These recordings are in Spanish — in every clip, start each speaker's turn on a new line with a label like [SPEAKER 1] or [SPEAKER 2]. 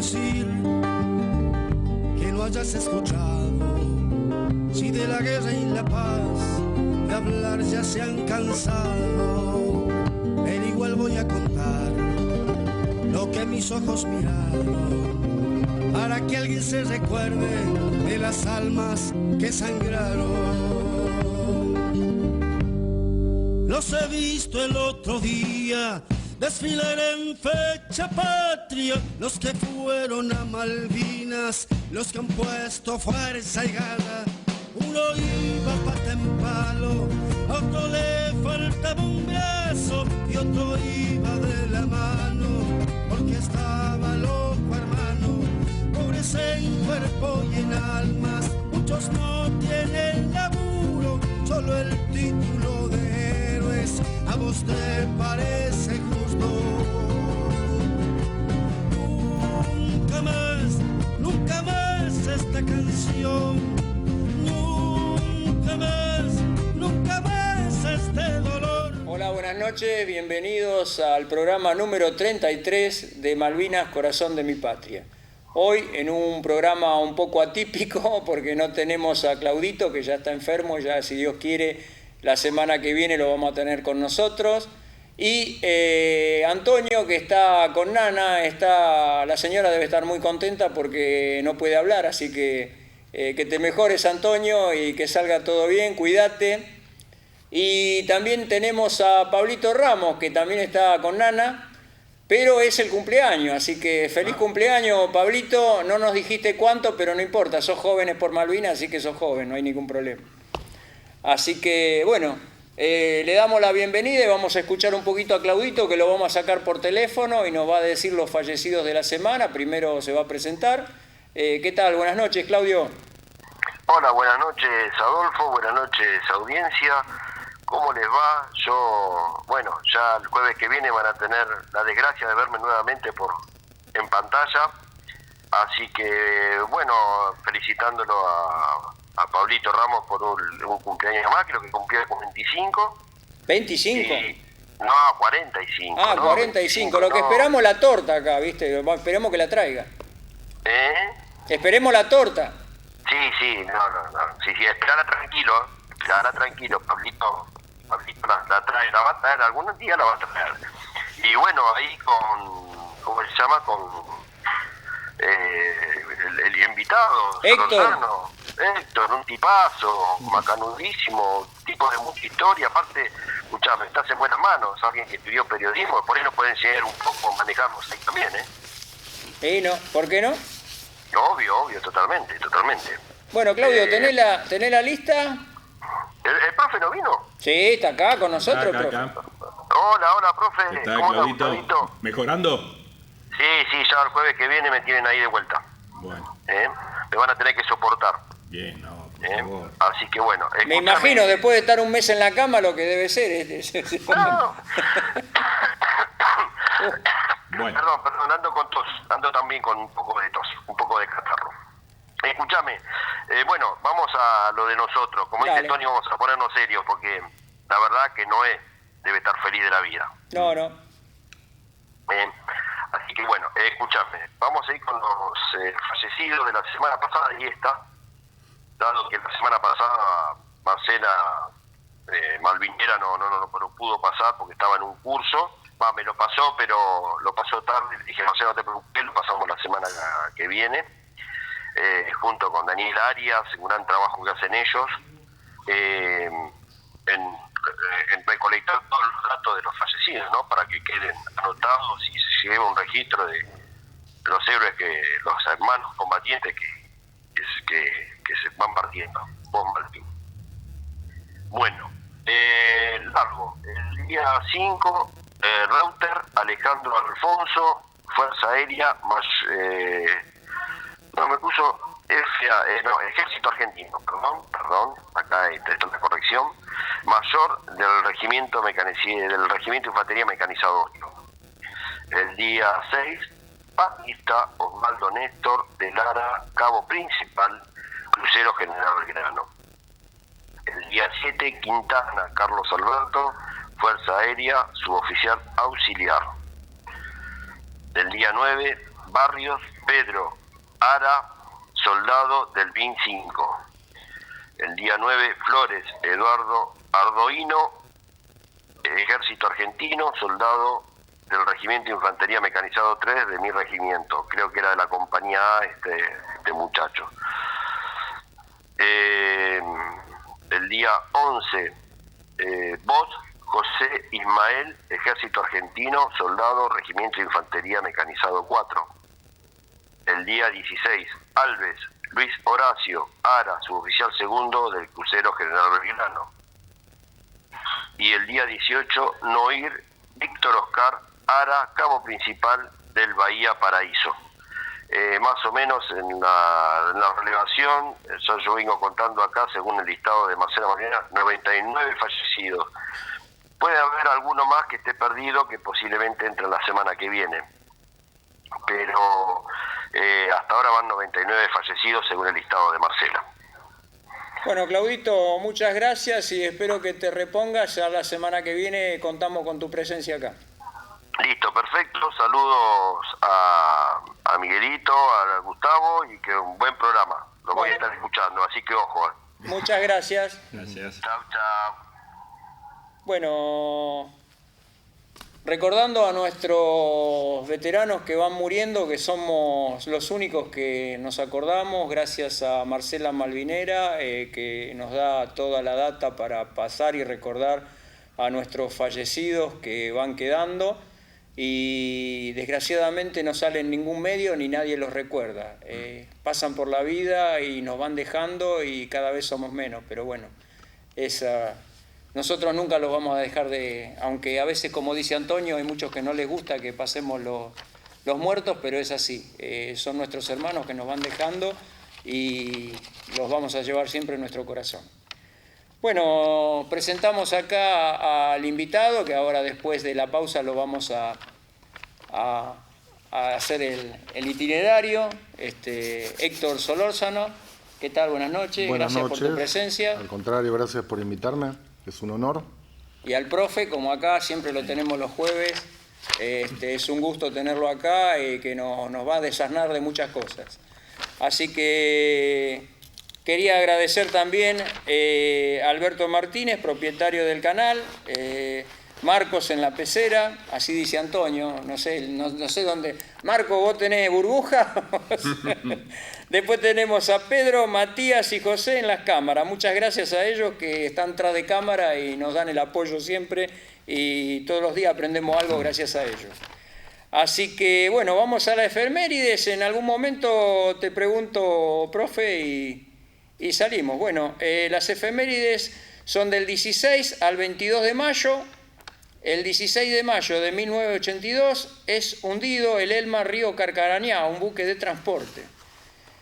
[SPEAKER 1] difícil que lo hayas escuchado. Si de la guerra y la paz de hablar ya se han cansado, pero igual voy a contar lo que mis ojos miraron, para que alguien se recuerde de las almas que sangraron. Los he visto el otro día desfilar en fecha patria, los que fueron a Malvinas, los que han puesto fuerza y garra. Uno iba pata en palo, a otro le faltaba un brazo y otro iba de la mano, porque estaba loco hermano, pobres en cuerpo y en almas. Muchos no tienen laburo, solo el título de héroes. ¿A vos te parece justo? Nunca más esta canción, nunca más este dolor.
[SPEAKER 2] Hola, buenas noches, bienvenidos al programa número 33 de Malvinas, Corazón de mi Patria. Hoy en un programa un poco atípico porque no tenemos a Claudito, que ya está enfermo, ya si Dios quiere la semana que viene lo vamos a tener con nosotros. Y Antonio, que está con Nana, la señora debe estar muy contenta porque no puede hablar, así que te mejores, Antonio, y que salga todo bien, cuídate. Y también tenemos a Pablito Ramos, que también está con Nana, pero es el cumpleaños, así que feliz cumpleaños, Pablito. No nos dijiste cuánto, pero no importa, sos jóvenes por Malvinas, así que sos joven, no hay ningún problema. Así que, bueno, le damos la bienvenida y vamos a escuchar un poquito a Claudito, que lo vamos a sacar por teléfono y nos va a decir los fallecidos de la semana. Primero se va a presentar. ¿Qué tal? Buenas noches, Claudio.
[SPEAKER 3] Hola, buenas noches, Adolfo, buenas noches, audiencia. ¿Cómo les va? Yo, bueno, ya el jueves que viene van a tener la desgracia de verme nuevamente en pantalla. Así que, bueno, felicitándolo a Pablito Ramos por un cumpleaños más, creo que cumplió con 25.
[SPEAKER 2] ¿25?
[SPEAKER 3] No, 45.
[SPEAKER 2] Ah,
[SPEAKER 3] ¿no?
[SPEAKER 2] 45. Lo que esperamos la torta acá, ¿viste? Esperemos que la traiga. Esperemos la torta.
[SPEAKER 3] Sí, no. Sí, esperala tranquilo, Pablito la trae, la va a traer, algún día la va a traer. Y bueno, ahí ¿cómo se llama? Con el invitado, Héctor, un tipazo, macanudísimo, tipo de mucha historia, aparte, escuchame, estás en buenas manos, alguien que estudió periodismo, por ahí nos puede enseñar un poco a manejarnos ahí también,
[SPEAKER 2] ¿eh? No, ¿por qué no?
[SPEAKER 3] Obvio, totalmente.
[SPEAKER 2] Bueno, Claudio, ¿tenés la lista?
[SPEAKER 3] ¿El profe no vino?
[SPEAKER 2] Sí, está acá con nosotros, profe.
[SPEAKER 3] Hola, profe.
[SPEAKER 4] ¿Qué tal,
[SPEAKER 3] ¿Cómo
[SPEAKER 4] Claudito? ¿Mejorando?
[SPEAKER 3] Sí, ya el jueves que viene me tienen ahí de vuelta.
[SPEAKER 4] Bueno.
[SPEAKER 3] Me van a tener que soportar.
[SPEAKER 4] Bien, no, por favor.
[SPEAKER 3] Así que bueno.
[SPEAKER 2] Me imagino, después de estar un mes en la cama, lo que debe ser.
[SPEAKER 3] No.
[SPEAKER 4] Bueno.
[SPEAKER 3] Perdón, ando con tos. Ando también con un poco de tos, un poco de catarro. Escúchame, bueno, vamos a lo de nosotros. Como dice Tony, vamos a ponernos serios, porque la verdad que Noé debe estar feliz de la vida.
[SPEAKER 2] No.
[SPEAKER 3] Así que bueno, escúchame, vamos a ir con los fallecidos de la semana pasada y dado que la semana pasada Marcela Malvinera no pudo pasar porque estaba en un curso. Me lo pasó, pero lo pasó tarde. Le dije, Marcela, no te preocupes, lo pasamos la semana que viene. Junto con Daniel Arias, un gran trabajo que hacen ellos, en recolectar todos los datos de los fallecidos, ¿no? Para que queden anotados y se lleve un registro de los héroes, los hermanos combatientes que se van partiendo. Bueno, largo. El día 5, Reuter, Alejandro Alfonso, Fuerza Aérea, más... me puso Ejército Argentino, perdón, acá está la corrección, mayor del Regimiento de Infantería Mecanizado 8. El día 6, Batista Osvaldo Néstor de Lara, Cabo Principal, Crucero General Belgrano. El día 7, Quintana Carlos Alberto, Fuerza Aérea, suboficial auxiliar. El día 9, Barrios Pedro Ara, soldado del BIN 5. El día 9, Flores Eduardo Ardoino, Ejército Argentino, soldado del Regimiento de Infantería Mecanizado 3 de mi regimiento. Creo que era de la compañía A este muchacho. El día 11, vos, José Ismael, Ejército Argentino, soldado, Regimiento de Infantería Mecanizado 4. El día 16, Alves Luis Horacio Ara, suboficial segundo del crucero General Belgrano. Y el día 18, Noir Víctor Oscar Ara, cabo principal del Bahía Paraíso. Más o menos en la relevación, yo vengo contando acá, según el listado de Marcela Malvinera, 99 fallecidos. Puede haber alguno más que esté perdido, que posiblemente entre la semana que viene. Pero hasta ahora van 99 fallecidos según el listado de Marcela.
[SPEAKER 2] Bueno, Claudito, muchas gracias y espero que te repongas. Ya la semana que viene contamos con tu presencia acá.
[SPEAKER 3] Listo, perfecto. Saludos a Miguelito, a Gustavo, y que un buen programa. Lo voy a estar escuchando, así que ojo.
[SPEAKER 2] Muchas gracias.
[SPEAKER 4] Gracias.
[SPEAKER 3] Chao, chao.
[SPEAKER 2] Bueno, recordando a nuestros veteranos que van muriendo, que somos los únicos que nos acordamos, gracias a Marcela Malvinera, que nos da toda la data para pasar y recordar a nuestros fallecidos que van quedando. Y desgraciadamente no sale en ningún medio ni nadie los recuerda. Pasan por la vida y nos van dejando y cada vez somos menos, pero bueno, nosotros nunca los vamos a dejar aunque a veces, como dice Antonio, hay muchos que no les gusta que pasemos los muertos, pero es así, son nuestros hermanos que nos van dejando y los vamos a llevar siempre en nuestro corazón. Bueno, presentamos acá al invitado, que ahora después de la pausa lo vamos a hacer el itinerario, Héctor Solórzano. ¿Qué tal? Buenas noches.
[SPEAKER 5] Buenas
[SPEAKER 2] gracias
[SPEAKER 5] noches.
[SPEAKER 2] Por tu presencia.
[SPEAKER 5] Al contrario, gracias por invitarme, es un honor.
[SPEAKER 2] Y al profe, como acá siempre lo tenemos los jueves, es un gusto tenerlo acá y que nos va a desasnar de muchas cosas. Así que quería agradecer también a Alberto Martínez, propietario del canal, Marcos en la pecera, así dice Antonio, no sé dónde. Marco, ¿vos tenés burbuja? Después tenemos a Pedro, Matías y José en las cámaras. Muchas gracias a ellos que están tras de cámara y nos dan el apoyo siempre y todos los días aprendemos algo gracias a ellos. Así que, bueno, vamos a la efemérides. En algún momento te pregunto, profe, y salimos. Bueno, las efemérides son del 16 al 22 de mayo. El 16 de mayo de 1982 es hundido el Elma Río Carcarañá, un buque de transporte.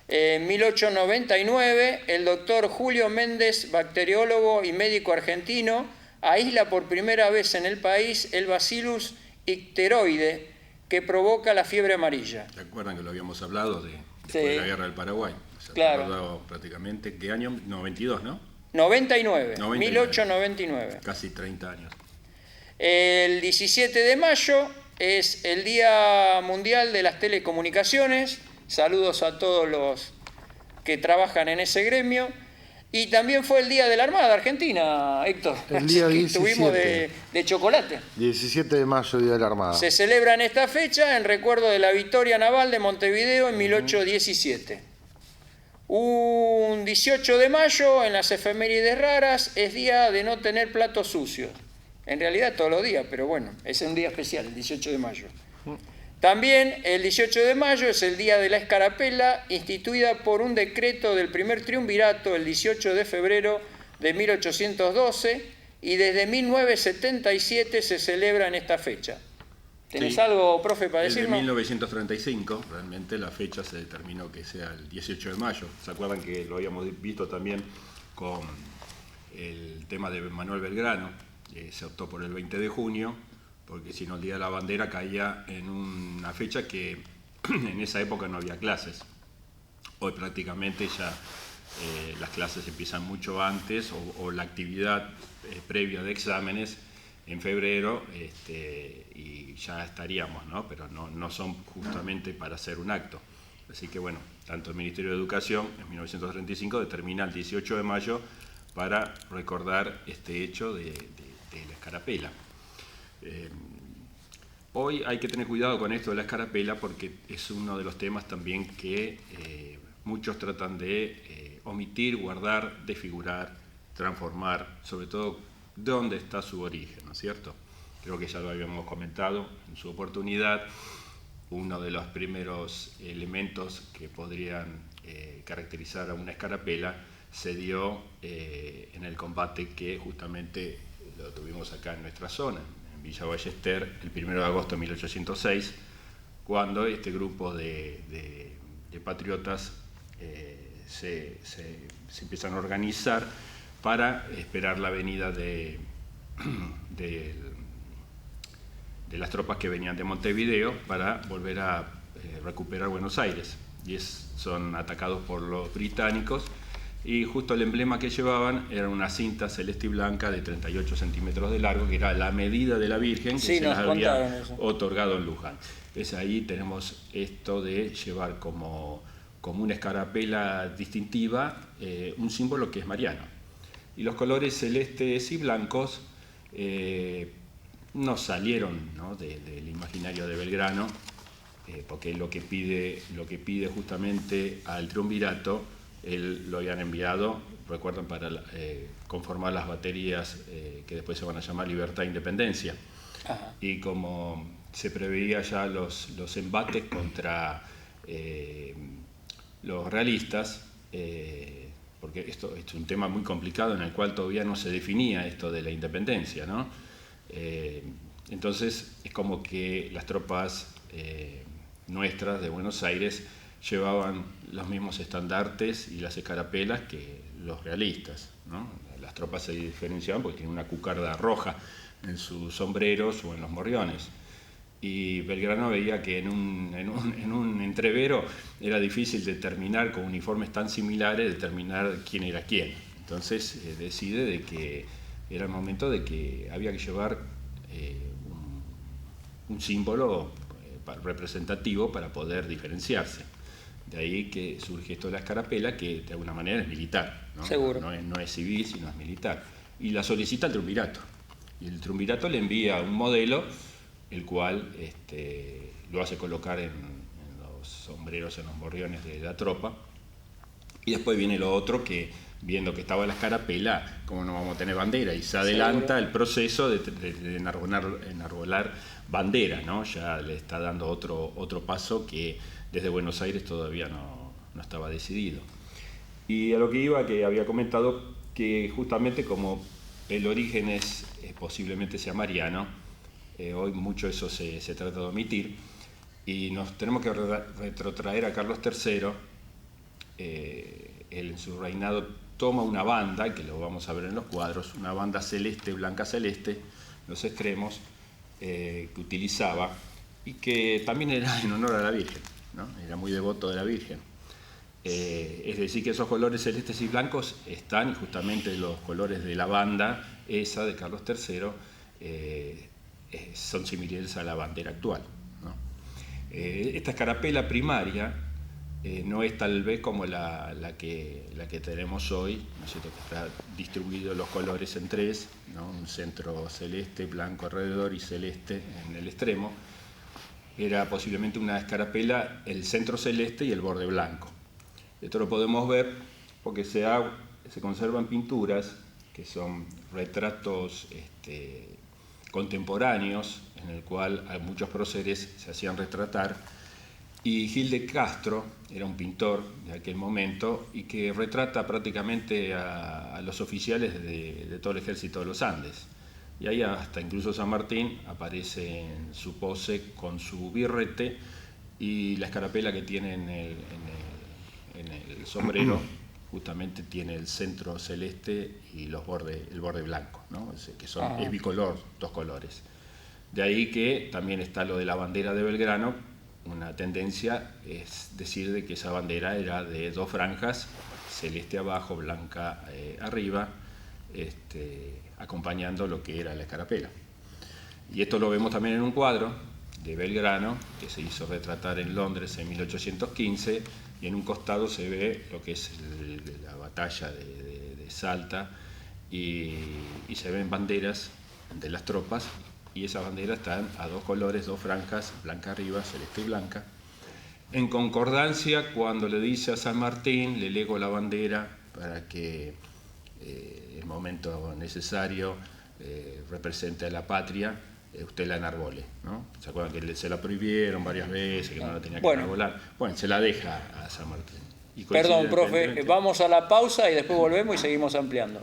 [SPEAKER 2] En 1899, el doctor Julio Méndez, bacteriólogo y médico argentino, aísla por primera vez en el país el Bacillus icteroide, que provoca la fiebre amarilla.
[SPEAKER 4] ¿Se acuerdan que lo habíamos hablado después
[SPEAKER 2] Sí.
[SPEAKER 4] de la guerra del Paraguay?
[SPEAKER 2] Claro.
[SPEAKER 4] Prácticamente, ¿qué año? 92, ¿no?
[SPEAKER 2] 99, 1899.
[SPEAKER 4] Casi 30 años.
[SPEAKER 2] El 17 de mayo es el Día Mundial de las Telecomunicaciones. Saludos a todos los que trabajan en ese gremio. Y también fue el Día de la Armada Argentina, Héctor.
[SPEAKER 5] El día 17.
[SPEAKER 2] Tuvimos de chocolate.
[SPEAKER 5] 17 de mayo, Día de la Armada.
[SPEAKER 2] Se celebra en esta fecha en recuerdo de la victoria naval de Montevideo en 1817. Un 18 de mayo, en las efemérides raras, es día de no tener platos sucios. En realidad todos los días, pero bueno, es un día especial, el 18 de mayo. También el 18 de mayo es el Día de la Escarapela, instituida por un decreto del primer triunvirato el 18 de febrero de 1812 y desde 1977 se celebra en esta fecha. ¿Tenés algo, profe, para
[SPEAKER 4] Desde
[SPEAKER 2] decirnos?
[SPEAKER 4] 1935, realmente la fecha se determinó que sea el 18 de mayo. ¿Se acuerdan que lo habíamos visto también con el tema de Manuel Belgrano? Se optó por el 20 de junio, porque si no el Día de la Bandera caía en una fecha que en esa época no había clases. Hoy prácticamente ya las clases empiezan mucho antes o la actividad previa de exámenes en febrero y ya estaríamos, ¿no? Pero no son justamente para hacer un acto. Así que bueno, tanto el Ministerio de Educación en 1935 determina el 18 de mayo para recordar este hecho de la escarapela. Hoy hay que tener cuidado con esto de la escarapela porque es uno de los temas también que muchos tratan de omitir, guardar, desfigurar, transformar, sobre todo dónde está su origen, ¿no es cierto? Creo que ya lo habíamos comentado en su oportunidad. Uno de los primeros elementos que podrían caracterizar a una escarapela se dio en el combate que justamente lo tuvimos acá en nuestra zona, en Villa Ballester, el 1 de agosto de 1806, cuando este grupo de patriotas se empiezan a organizar para esperar la venida de las tropas que venían de Montevideo para volver a recuperar Buenos Aires. Y son atacados por los británicos y justo el emblema que llevaban era una cinta celeste y blanca de 38 centímetros de largo, que era la medida de la Virgen que
[SPEAKER 2] sí,
[SPEAKER 4] se las había
[SPEAKER 2] eso.
[SPEAKER 4] otorgado en Luján. Ahí tenemos esto de llevar como una escarapela distintiva un símbolo que es mariano. Y los colores celestes y blancos no salieron, ¿no?, del imaginario de Belgrano, porque lo que pide justamente al triunvirato, él lo habían enviado, recuerdan, para conformar las baterías que después se van a llamar Libertad e Independencia.
[SPEAKER 2] Ajá.
[SPEAKER 4] Y como se preveía ya los embates contra los realistas, porque esto es un tema muy complicado en el cual todavía no se definía esto de la independencia, ¿no? Entonces es como que las tropas nuestras de Buenos Aires llevaban los mismos estandartes y las escarapelas que los realistas, ¿no? Las tropas se diferenciaban porque tienen una cucarda roja en sus sombreros o en los morriones. Y Belgrano veía que en un entrevero era difícil determinar, con uniformes tan similares, determinar quién era quién. Entonces decide de que era el momento de que había que llevar un símbolo representativo para poder diferenciarse. De ahí que surge esto de la escarapela, que de alguna manera es militar, ¿no?
[SPEAKER 2] Seguro.
[SPEAKER 4] No es civil, sino es militar. Y la solicita el triunvirato. Y el triunvirato le envía un modelo, el cual lo hace colocar en los sombreros, en los morriones de la tropa. Y después viene lo otro, que viendo que estaba la escarapela, como no vamos a tener bandera, y se adelanta el proceso de enarbolar bandera, ¿no? Ya le está dando otro paso que desde Buenos Aires todavía no estaba decidido. Y a lo que iba, que había comentado que justamente como el origen posiblemente sea mariano, hoy mucho eso se trata de omitir, y nos tenemos que retrotraer a Carlos III. Él en su reinado toma una banda, que lo vamos a ver en los cuadros, una banda celeste, blanca celeste, los extremos, que utilizaba, y que también era en honor a la Virgen, ¿no? Era muy devoto de la Virgen. Es decir, que esos colores celestes y blancos están, y justamente los colores de la banda esa de Carlos III son similares a la bandera actual, ¿no? Esta escarapela primaria no es tal vez como la que tenemos hoy, ¿no es cierto?, que está distribuido los colores en tres, ¿no? Un centro celeste, blanco alrededor y celeste en el extremo. Era posiblemente una escarapela, el centro celeste y el borde blanco. Esto lo podemos ver porque se conservan pinturas que son retratos contemporáneos, en el cual a muchos próceres se hacían retratar, y Gil de Castro era un pintor de aquel momento y que retrata prácticamente a los oficiales de todo el ejército de los Andes. Y ahí hasta incluso San Martín aparece en su pose con su birrete y la escarapela que tiene en el sombrero justamente tiene el centro celeste y el borde blanco, ¿no? Es bicolor, dos colores. De ahí que también está lo de la bandera de Belgrano. Una tendencia es decir de que esa bandera era de dos franjas, celeste abajo, blanca arriba, acompañando lo que era la escarapela. Y esto lo vemos también en un cuadro de Belgrano, que se hizo retratar en Londres en 1815, y en un costado se ve lo que es la batalla de Salta, y se ven banderas de las tropas, y esas banderas están a dos colores, dos franjas, blanca arriba, celeste y blanca. En concordancia, cuando le dice a San Martín, le lego la bandera para que el momento necesario represente a la patria, usted la enarbole, ¿no? ¿Se acuerdan que se la prohibieron varias veces, que no la tenía que enarbolar? Bueno, se la deja a San Martín.
[SPEAKER 2] Perdón, profe, vamos a la pausa y después volvemos y seguimos ampliando.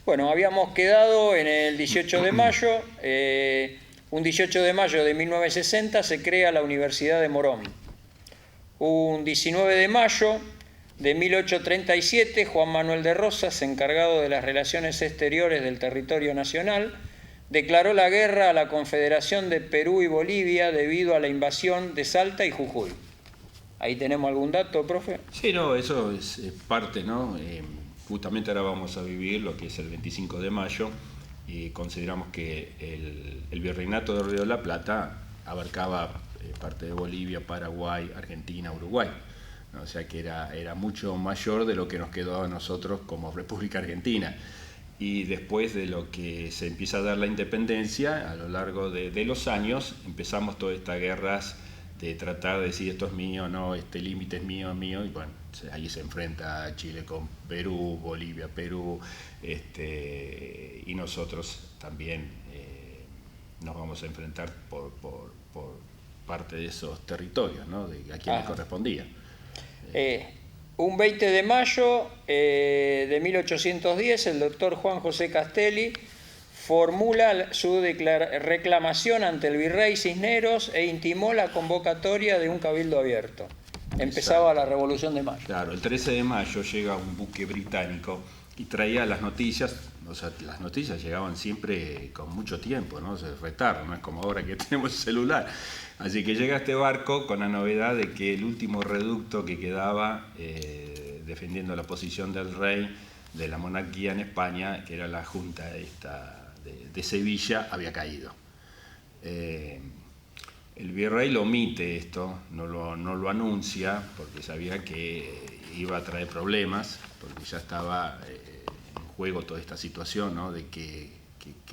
[SPEAKER 2] Bueno, habíamos quedado en el 18 de mayo. Un 18 de mayo de 1960 se crea la Universidad de Morón. Un 19 de mayo de 1837, Juan Manuel de Rosas, encargado de las relaciones exteriores del territorio nacional, declaró la guerra a la Confederación de Perú y Bolivia debido a la invasión de Salta y Jujuy. ¿Ahí tenemos algún dato, profe?
[SPEAKER 4] Sí, no, eso es parte, ¿no? Justamente ahora vamos a vivir lo que es el 25 de mayo y consideramos que el virreinato del Río de la Plata abarcaba parte de Bolivia, Paraguay, Argentina, Uruguay, ¿no? O sea que era mucho mayor de lo que nos quedó a nosotros como República Argentina. Y después de lo que se empieza a dar la independencia, a lo largo de los años, empezamos todas estas guerras de tratar de decir esto es mío, no, este límite es mío, y bueno, ahí se enfrenta Chile con Perú, Bolivia, Perú, y nosotros también nos vamos a enfrentar por parte de esos territorios, ¿no? De a quién le correspondía.
[SPEAKER 2] Un 20 de mayo de 1810, el doctor Juan José Castelli formula su reclamación ante el virrey Cisneros e intimó la convocatoria de un cabildo abierto. Empezaba la Revolución de Mayo.
[SPEAKER 4] Claro, el 13 de mayo llega un buque británico y traía las noticias. O sea, las noticias llegaban siempre con mucho tiempo, ¿no? Se retardan, no es como ahora que tenemos el celular. Así que llega este barco con la novedad de que el último reducto que quedaba defendiendo la posición del rey de la monarquía en España, que era la Junta esta de Sevilla, había caído. El virrey lo omite esto, no lo anuncia, porque sabía que iba a traer problemas, porque ya estaba en juego toda esta situación, ¿no? De que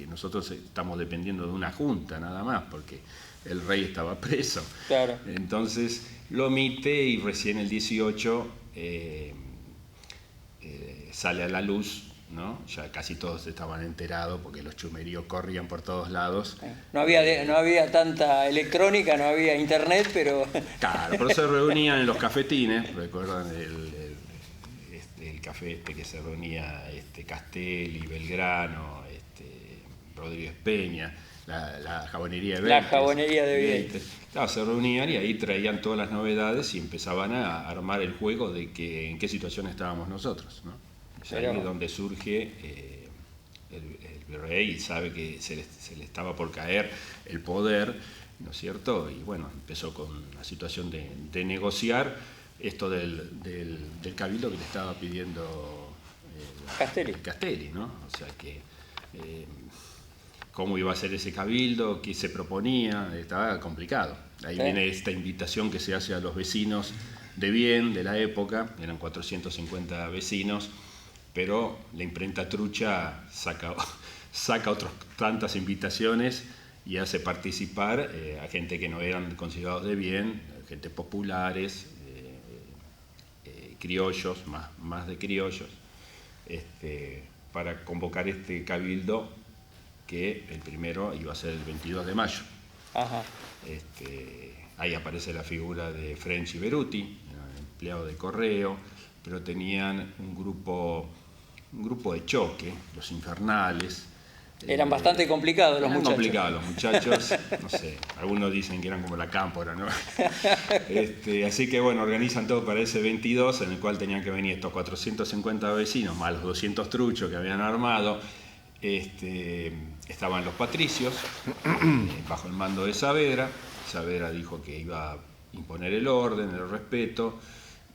[SPEAKER 4] nosotros estamos dependiendo de una junta nada más, porque el rey estaba preso.
[SPEAKER 2] Claro.
[SPEAKER 4] Entonces lo omite y recién el 18 sale a la luz, ¿no? Ya casi todos estaban enterados porque los chumeríos corrían por todos lados.
[SPEAKER 2] No había tanta electrónica, no había internet, pero...
[SPEAKER 4] Claro, pero se reunían en los cafetines, recuerdan el café que se reunía Castelli, Belgrano, Rodríguez Peña, la jabonería de Veites.
[SPEAKER 2] La jabonería de Veites.
[SPEAKER 4] Claro, se reunían y ahí traían todas las novedades y empezaban a armar el juego de en qué situación estábamos nosotros, ¿no? Ahí es donde surge el virrey y sabe que se le estaba por caer el poder, ¿no es cierto? Y bueno, empezó con la situación de negociar esto del cabildo que le estaba pidiendo Castelli, ¿no? O sea que cómo iba a ser ese cabildo, qué se proponía, estaba complicado. Ahí viene esta invitación que se hace a los vecinos de bien de la época, eran 450 vecinos, pero la imprenta trucha saca otras tantas invitaciones y hace participar a gente que no eran considerados de bien, gente populares, criollos, más de criollos, para convocar este cabildo que el primero iba a ser el 22 de mayo.
[SPEAKER 2] Ajá.
[SPEAKER 4] Ahí aparece la figura de French y Beruti, empleado de correo, pero tenían un grupo de choque, los infernales.
[SPEAKER 2] Eran bastante complicados los muchachos.
[SPEAKER 4] Complicados los muchachos, no sé, algunos dicen que eran como la cámpora, ¿no? Así que bueno, organizan todo para ese 22, en el cual tenían que venir estos 450 vecinos, más los 200 truchos que habían armado. Estaban los patricios, bajo el mando de Saavedra. Saavedra dijo que iba a imponer el orden, el respeto,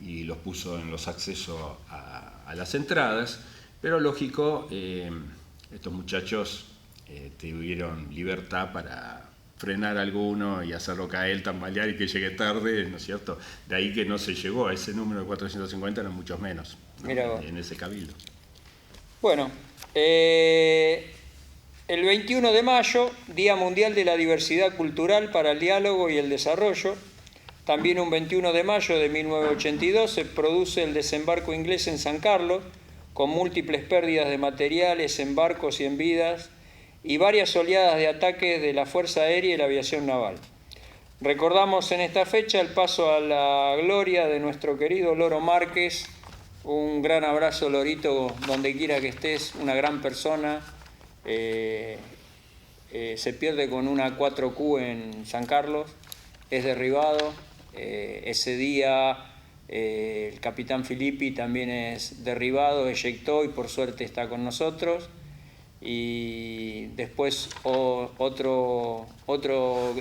[SPEAKER 4] y los puso en los accesos a las entradas, pero lógico, estos muchachos tuvieron libertad para frenar a alguno y hacerlo caer, tambalear y que llegue tarde, ¿no es cierto? De ahí que no se llegó a ese número de 450, eran muchos menos, ¿no? En ese cabildo.
[SPEAKER 2] Bueno, el 21 de mayo, Día Mundial de la Diversidad Cultural para el Diálogo y el Desarrollo. También un 21 de mayo de 1982 se produce el desembarco inglés en San Carlos, con múltiples pérdidas de materiales en barcos y en vidas, y varias oleadas de ataques de la Fuerza Aérea y la Aviación Naval. Recordamos en esta fecha el paso a la gloria de nuestro querido Loro Márquez. Un gran abrazo, Lorito, donde quiera que estés, una gran persona. Se pierde con una 4Q en San Carlos, es derribado. Ese día el capitán Filippi también es derribado, eyectó y por suerte está con nosotros. Y después otro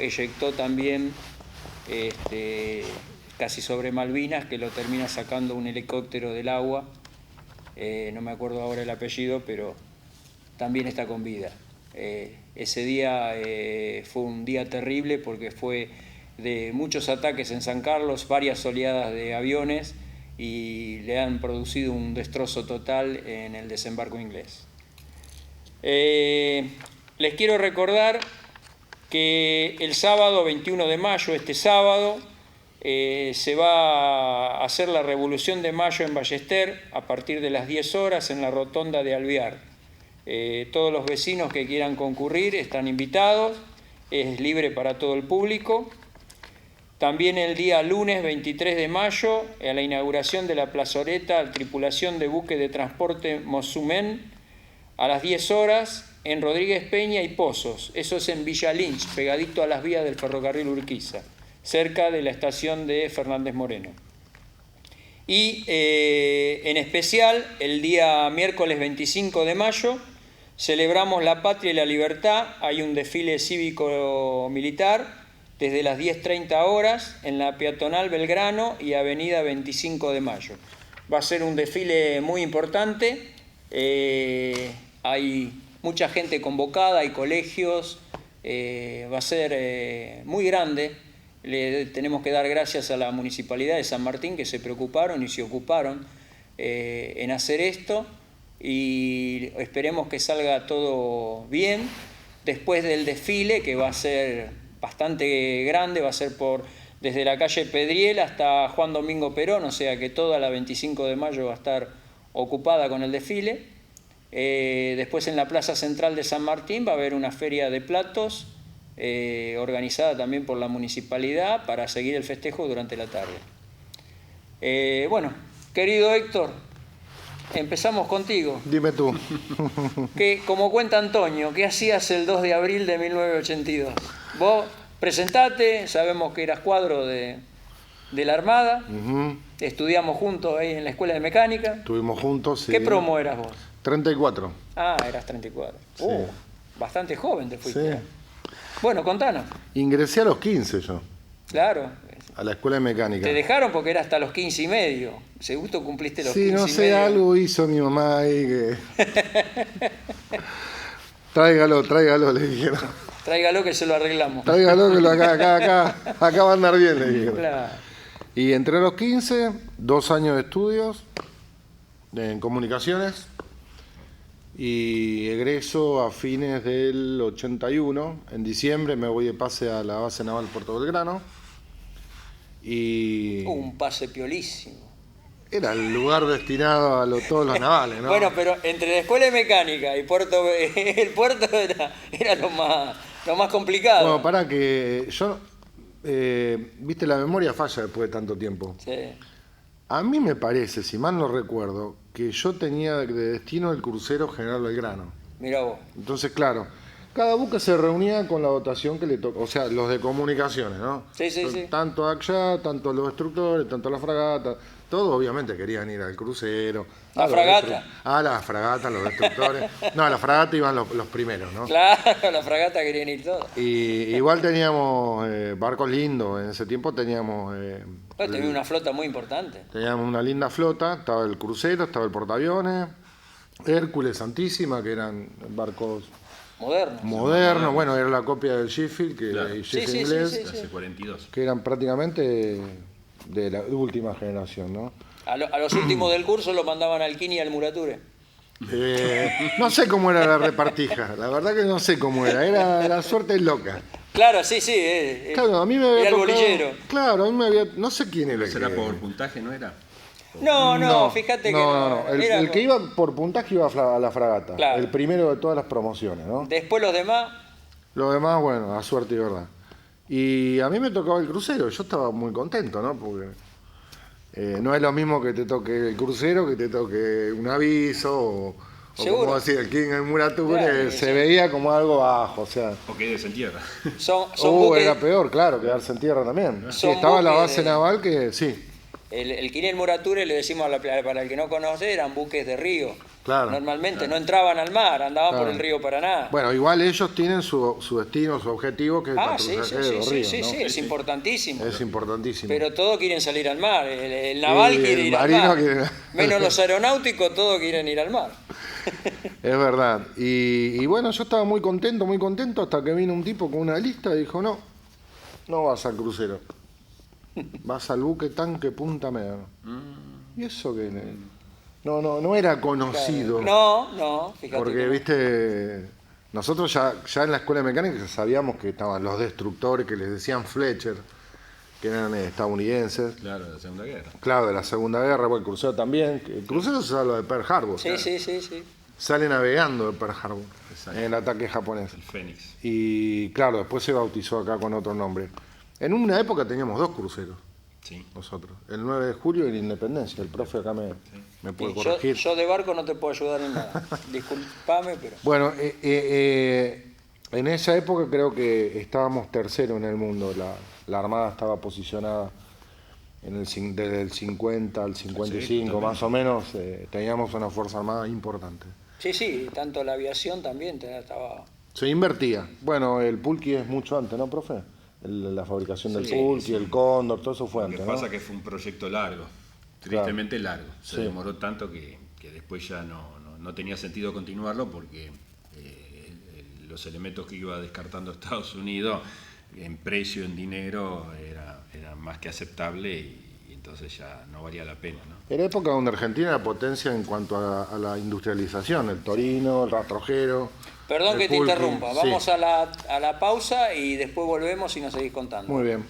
[SPEAKER 2] eyectó también casi sobre Malvinas, que lo termina sacando un helicóptero del agua. No me acuerdo ahora el apellido, pero también está con vida. Ese día fue un día terrible porque fue de muchos ataques en San Carlos, varias oleadas de aviones, y le han producido un destrozo total en el desembarco inglés. Les quiero recordar que el sábado 21 de mayo, este sábado, se va a hacer la Revolución de Mayo en Ballester a partir de las 10 horas en la rotonda de Alvear. Todos los vecinos que quieran concurrir están invitados, es libre para todo el público. También el día lunes 23 de mayo, a la inauguración de la plazoleta tripulación de buque de transporte Mosumén, a las 10 horas en Rodríguez Peña y Pozos. Eso es en Villa Lynch, pegadito a las vías del ferrocarril Urquiza, cerca de la estación de Fernández Moreno. Y en especial, el día miércoles 25 de mayo, celebramos la patria y la libertad. Hay un desfile cívico-militar desde las 10:30 horas en la peatonal Belgrano y avenida 25 de Mayo. Va a ser un desfile muy importante Hay mucha gente convocada, hay colegios, va a ser muy grande. Le tenemos que dar gracias a la Municipalidad de San Martín, que se preocuparon y se ocuparon en hacer esto, y esperemos que salga todo bien. Después del desfile, que va a ser bastante grande, va a ser desde la calle Pedriel hasta Juan Domingo Perón, o sea que toda la 25 de mayo va a estar ocupada con el desfile. Después en la Plaza Central de San Martín va a haber una feria de platos organizada también por la municipalidad para seguir el festejo durante la tarde. Bueno, querido Héctor, empezamos contigo.
[SPEAKER 5] Dime tú.
[SPEAKER 2] Como cuenta Antonio, ¿qué hacías el 2 de abril de 1982? Vos presentate, sabemos que eras cuadro de la Armada, estudiamos juntos ahí en la Escuela de Mecánica.
[SPEAKER 5] Estuvimos juntos, sí.
[SPEAKER 2] ¿Qué promo eras vos?
[SPEAKER 5] 34.
[SPEAKER 2] Ah, eras 34.
[SPEAKER 5] Sí.
[SPEAKER 2] Bastante joven te fuiste.
[SPEAKER 5] Sí.
[SPEAKER 2] Bueno, contanos.
[SPEAKER 5] Ingresé a los 15 yo,
[SPEAKER 2] Claro.
[SPEAKER 5] a la Escuela de Mecánica.
[SPEAKER 2] Te dejaron porque era hasta los 15 y medio. Seguro cumpliste los 15
[SPEAKER 5] Sí, no
[SPEAKER 2] y
[SPEAKER 5] sé,
[SPEAKER 2] medio.
[SPEAKER 5] algo hizo mi mamá ahí que... Tráigalo, le dijeron.
[SPEAKER 2] Tráigalo que se lo arreglamos.
[SPEAKER 5] Tráigalo que acá va a andar bien, le dijeron.
[SPEAKER 2] Claro.
[SPEAKER 5] Y entré a los 15, 2 años de estudios en comunicaciones y egreso a fines del 81. En diciembre me voy de pase a la base naval Puerto Belgrano y
[SPEAKER 2] Un pase piolísimo.
[SPEAKER 5] era el lugar destinado a todos los navales, ¿no?
[SPEAKER 2] Bueno, pero entre la Escuela de Mecánica y el puerto era lo más complicado.
[SPEAKER 5] Bueno, para que yo, viste, la memoria falla después de tanto tiempo.
[SPEAKER 2] Sí.
[SPEAKER 5] A mí me parece, si mal no recuerdo, que yo tenía de destino el crucero General Belgrano.
[SPEAKER 2] Mirá vos.
[SPEAKER 5] Entonces, claro, cada buque se reunía con la dotación que le tocó, o sea, los de comunicaciones, ¿no?
[SPEAKER 2] Sí.
[SPEAKER 5] Tanto allá, tanto los destructores, tanto la fragata, todos obviamente querían ir al crucero.
[SPEAKER 2] ¿La fragata?
[SPEAKER 5] La fragata, los destructores. No, a la fragata iban los primeros, ¿no?
[SPEAKER 2] Claro, la fragata querían ir todos.
[SPEAKER 5] Y igual teníamos barcos lindos, en ese tiempo teníamos...
[SPEAKER 2] Tenía una flota muy importante.
[SPEAKER 5] Teníamos una linda flota, estaba el crucero, estaba el portaaviones, Hércules, Santísima, que eran barcos modernos, bueno, era la copia del Sheffield,
[SPEAKER 4] Claro.
[SPEAKER 5] el Sheffield inglés,
[SPEAKER 2] sí.
[SPEAKER 4] Hace 42.
[SPEAKER 5] que eran prácticamente de la última generación, ¿no?
[SPEAKER 2] A los últimos del curso lo mandaban al Kini y al Murature.
[SPEAKER 5] No sé cómo era la repartija, la verdad que no sé cómo era la suerte loca.
[SPEAKER 2] Claro, sí.
[SPEAKER 5] Claro, a mí me había
[SPEAKER 2] era el
[SPEAKER 5] tocado-
[SPEAKER 2] bolillero.
[SPEAKER 5] Claro, a mí me había, no sé quién era el
[SPEAKER 4] ¿Será
[SPEAKER 5] que...
[SPEAKER 4] por puntaje, no era?
[SPEAKER 2] No, fíjate que
[SPEAKER 5] no.
[SPEAKER 2] Era
[SPEAKER 5] El que iba por puntaje iba a la fragata,
[SPEAKER 2] Claro.
[SPEAKER 5] el primero de todas las promociones, ¿no?
[SPEAKER 2] Después los demás,
[SPEAKER 5] Lo demás, bueno, a suerte y verdad. Y a mí me tocaba el crucero, yo estaba muy contento, ¿no? Porque no es lo mismo que te toque el crucero que te toque un aviso o
[SPEAKER 2] Seguro.
[SPEAKER 5] como decir, el King en Murature
[SPEAKER 2] Claro,
[SPEAKER 5] se
[SPEAKER 2] sí.
[SPEAKER 5] veía como algo bajo, o sea...
[SPEAKER 4] O que desentierra.
[SPEAKER 2] son buques.
[SPEAKER 5] era peor, claro, quedarse en tierra también. Sí,
[SPEAKER 2] Son
[SPEAKER 5] estaba la
[SPEAKER 2] buques
[SPEAKER 5] base
[SPEAKER 2] de-
[SPEAKER 5] naval que, sí,
[SPEAKER 2] El Kini y el Murature, le decimos para el que no conoce, eran buques de río.
[SPEAKER 5] Claro.
[SPEAKER 2] Normalmente no entraban al mar, andaban
[SPEAKER 5] Claro.
[SPEAKER 2] por el río Paraná.
[SPEAKER 5] bueno, igual ellos tienen su destino, su objetivo, que es el
[SPEAKER 2] Sí,
[SPEAKER 5] patrullaje de los ríos, ¿no?
[SPEAKER 2] es importantísimo.
[SPEAKER 5] Es importantísimo.
[SPEAKER 2] Pero todos quieren salir al mar. El naval
[SPEAKER 5] Sí,
[SPEAKER 2] quiere
[SPEAKER 5] el
[SPEAKER 2] ir al
[SPEAKER 5] marino
[SPEAKER 2] mar.
[SPEAKER 5] quiere-
[SPEAKER 2] Menos los aeronáuticos, todos quieren ir al mar.
[SPEAKER 5] Es verdad. Y bueno, yo estaba muy contento, hasta que vino un tipo con una lista y dijo, no vas al crucero. Vas al buque tanque Punta Mediano. Y eso que... No era conocido.
[SPEAKER 2] No, fíjate.
[SPEAKER 5] Porque,
[SPEAKER 2] que no.
[SPEAKER 5] viste, nosotros ya en la escuela de mecánica sabíamos que estaban los destructores, que les decían Fletcher, que eran estadounidenses.
[SPEAKER 4] Claro, de la Segunda Guerra.
[SPEAKER 5] Claro, de la Segunda Guerra, bueno, el crucero también. El crucero se habla de Pearl Harbor.
[SPEAKER 2] Sí.
[SPEAKER 5] Sale navegando de Pearl Harbor
[SPEAKER 4] Exacto.
[SPEAKER 5] en el ataque japonés.
[SPEAKER 4] El Fénix.
[SPEAKER 5] Y claro, después se bautizó acá con otro nombre. En una época teníamos 2 cruceros,
[SPEAKER 4] Sí.
[SPEAKER 5] nosotros. El 9 de julio y la Independencia. El profe acá me puede
[SPEAKER 2] Y
[SPEAKER 5] corregir.
[SPEAKER 2] yo de barco no te puedo ayudar en nada. Disculpame, pero...
[SPEAKER 5] Bueno, en esa época creo que estábamos tercero en el mundo. La Armada estaba posicionada desde el 50 al 55,
[SPEAKER 4] Sí,
[SPEAKER 5] más o menos. Teníamos una Fuerza Armada importante.
[SPEAKER 2] Sí, tanto la aviación también estaba...
[SPEAKER 5] Se invertía. Bueno, el Pulqui es mucho antes, ¿no, profe? La fabricación del
[SPEAKER 4] Sí,
[SPEAKER 5] Pulqui,
[SPEAKER 4] sí.
[SPEAKER 5] el Cóndor, todo eso fue
[SPEAKER 4] Lo que
[SPEAKER 5] antes, ¿no?
[SPEAKER 4] pasa que fue un proyecto largo, tristemente largo. Se
[SPEAKER 5] Sí.
[SPEAKER 4] demoró tanto que después ya no no tenía sentido continuarlo porque los elementos que iba descartando Estados Unidos en precio, en dinero, era más que aceptable y entonces ya no valía la pena, ¿no?
[SPEAKER 5] Era época donde Argentina era potencia en cuanto a la industrialización, el Torino, el rastrojero.
[SPEAKER 2] Perdón
[SPEAKER 5] el
[SPEAKER 2] que te
[SPEAKER 5] pulque.
[SPEAKER 2] interrumpa,
[SPEAKER 5] Sí.
[SPEAKER 2] vamos a la pausa y después volvemos y nos seguís contando.
[SPEAKER 5] Muy bien.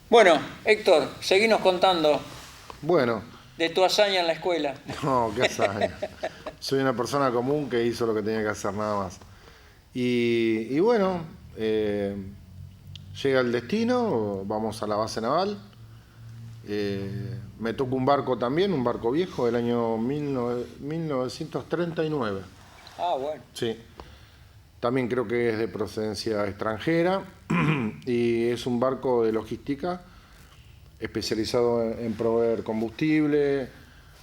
[SPEAKER 2] Bueno, Héctor, seguinos contando
[SPEAKER 5] Bueno,
[SPEAKER 2] de tu hazaña en la escuela.
[SPEAKER 5] no, qué hazaña. Soy una persona común que hizo lo que tenía que hacer, nada más. Y bueno, llega el destino, vamos a la base naval. Me tocó un barco también, un barco viejo del año 1939.
[SPEAKER 2] Ah, bueno.
[SPEAKER 5] Sí. También creo que es de procedencia extranjera y es un barco de logística especializado en proveer combustible,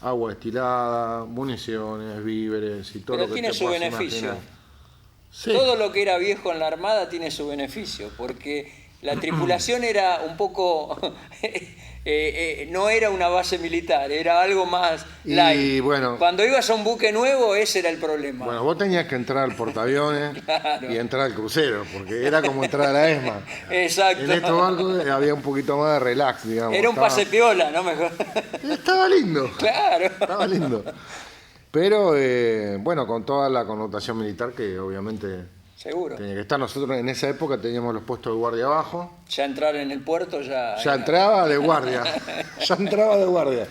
[SPEAKER 5] agua destilada, municiones, víveres y todo
[SPEAKER 2] Pero
[SPEAKER 5] lo que
[SPEAKER 2] tiene
[SPEAKER 5] te
[SPEAKER 2] su
[SPEAKER 5] puedas
[SPEAKER 2] beneficio.
[SPEAKER 5] imaginar. Sí.
[SPEAKER 2] Todo lo que era viejo en la Armada tiene su beneficio, porque la tripulación era un poco... no era una base militar, era algo más
[SPEAKER 5] Y
[SPEAKER 2] light.
[SPEAKER 5] bueno-
[SPEAKER 2] Cuando ibas a un buque nuevo, ese era el problema.
[SPEAKER 5] Bueno, vos tenías que entrar al portaaviones
[SPEAKER 2] Claro.
[SPEAKER 5] y entrar al crucero, porque era como entrar a la ESMA.
[SPEAKER 2] Exacto.
[SPEAKER 5] En estos barcos había un poquito más de relax, digamos.
[SPEAKER 2] Era un pase piola, ¿no? Mejor.
[SPEAKER 5] Estaba lindo.
[SPEAKER 2] Claro.
[SPEAKER 5] Estaba lindo. Pero, bueno, con toda la connotación militar que obviamente
[SPEAKER 2] Seguro.
[SPEAKER 5] tenía que estar. Nosotros en esa época teníamos los puestos de guardia abajo.
[SPEAKER 2] Ya entrar en el puerto ya...
[SPEAKER 5] Ya entraba de guardia. Ya entraba de guardia.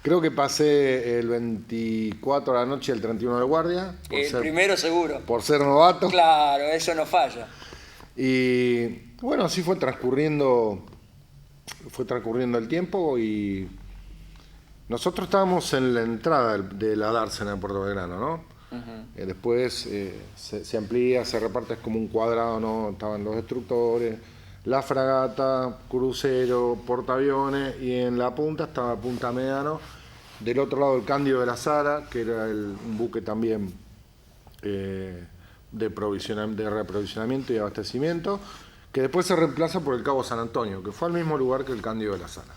[SPEAKER 5] Creo que pasé el 24 de la noche y el 31 de guardia.
[SPEAKER 2] El primero seguro.
[SPEAKER 5] Por ser novato.
[SPEAKER 2] Claro, eso no falla.
[SPEAKER 5] Y bueno, así fue transcurriendo el tiempo y nosotros estábamos en la entrada de la dársena de Puerto Belgrano, ¿no? Después se amplía, se reparte, es como un cuadrado, ¿no? Estaban los destructores, la fragata, crucero, portaaviones y en la punta estaba Punta Médano. Del otro lado el Cándido de la Sara, que era un buque también de reaprovisionamiento y abastecimiento, que después se reemplaza por el Cabo San Antonio, que fue al mismo lugar que el Cándido de la Sara.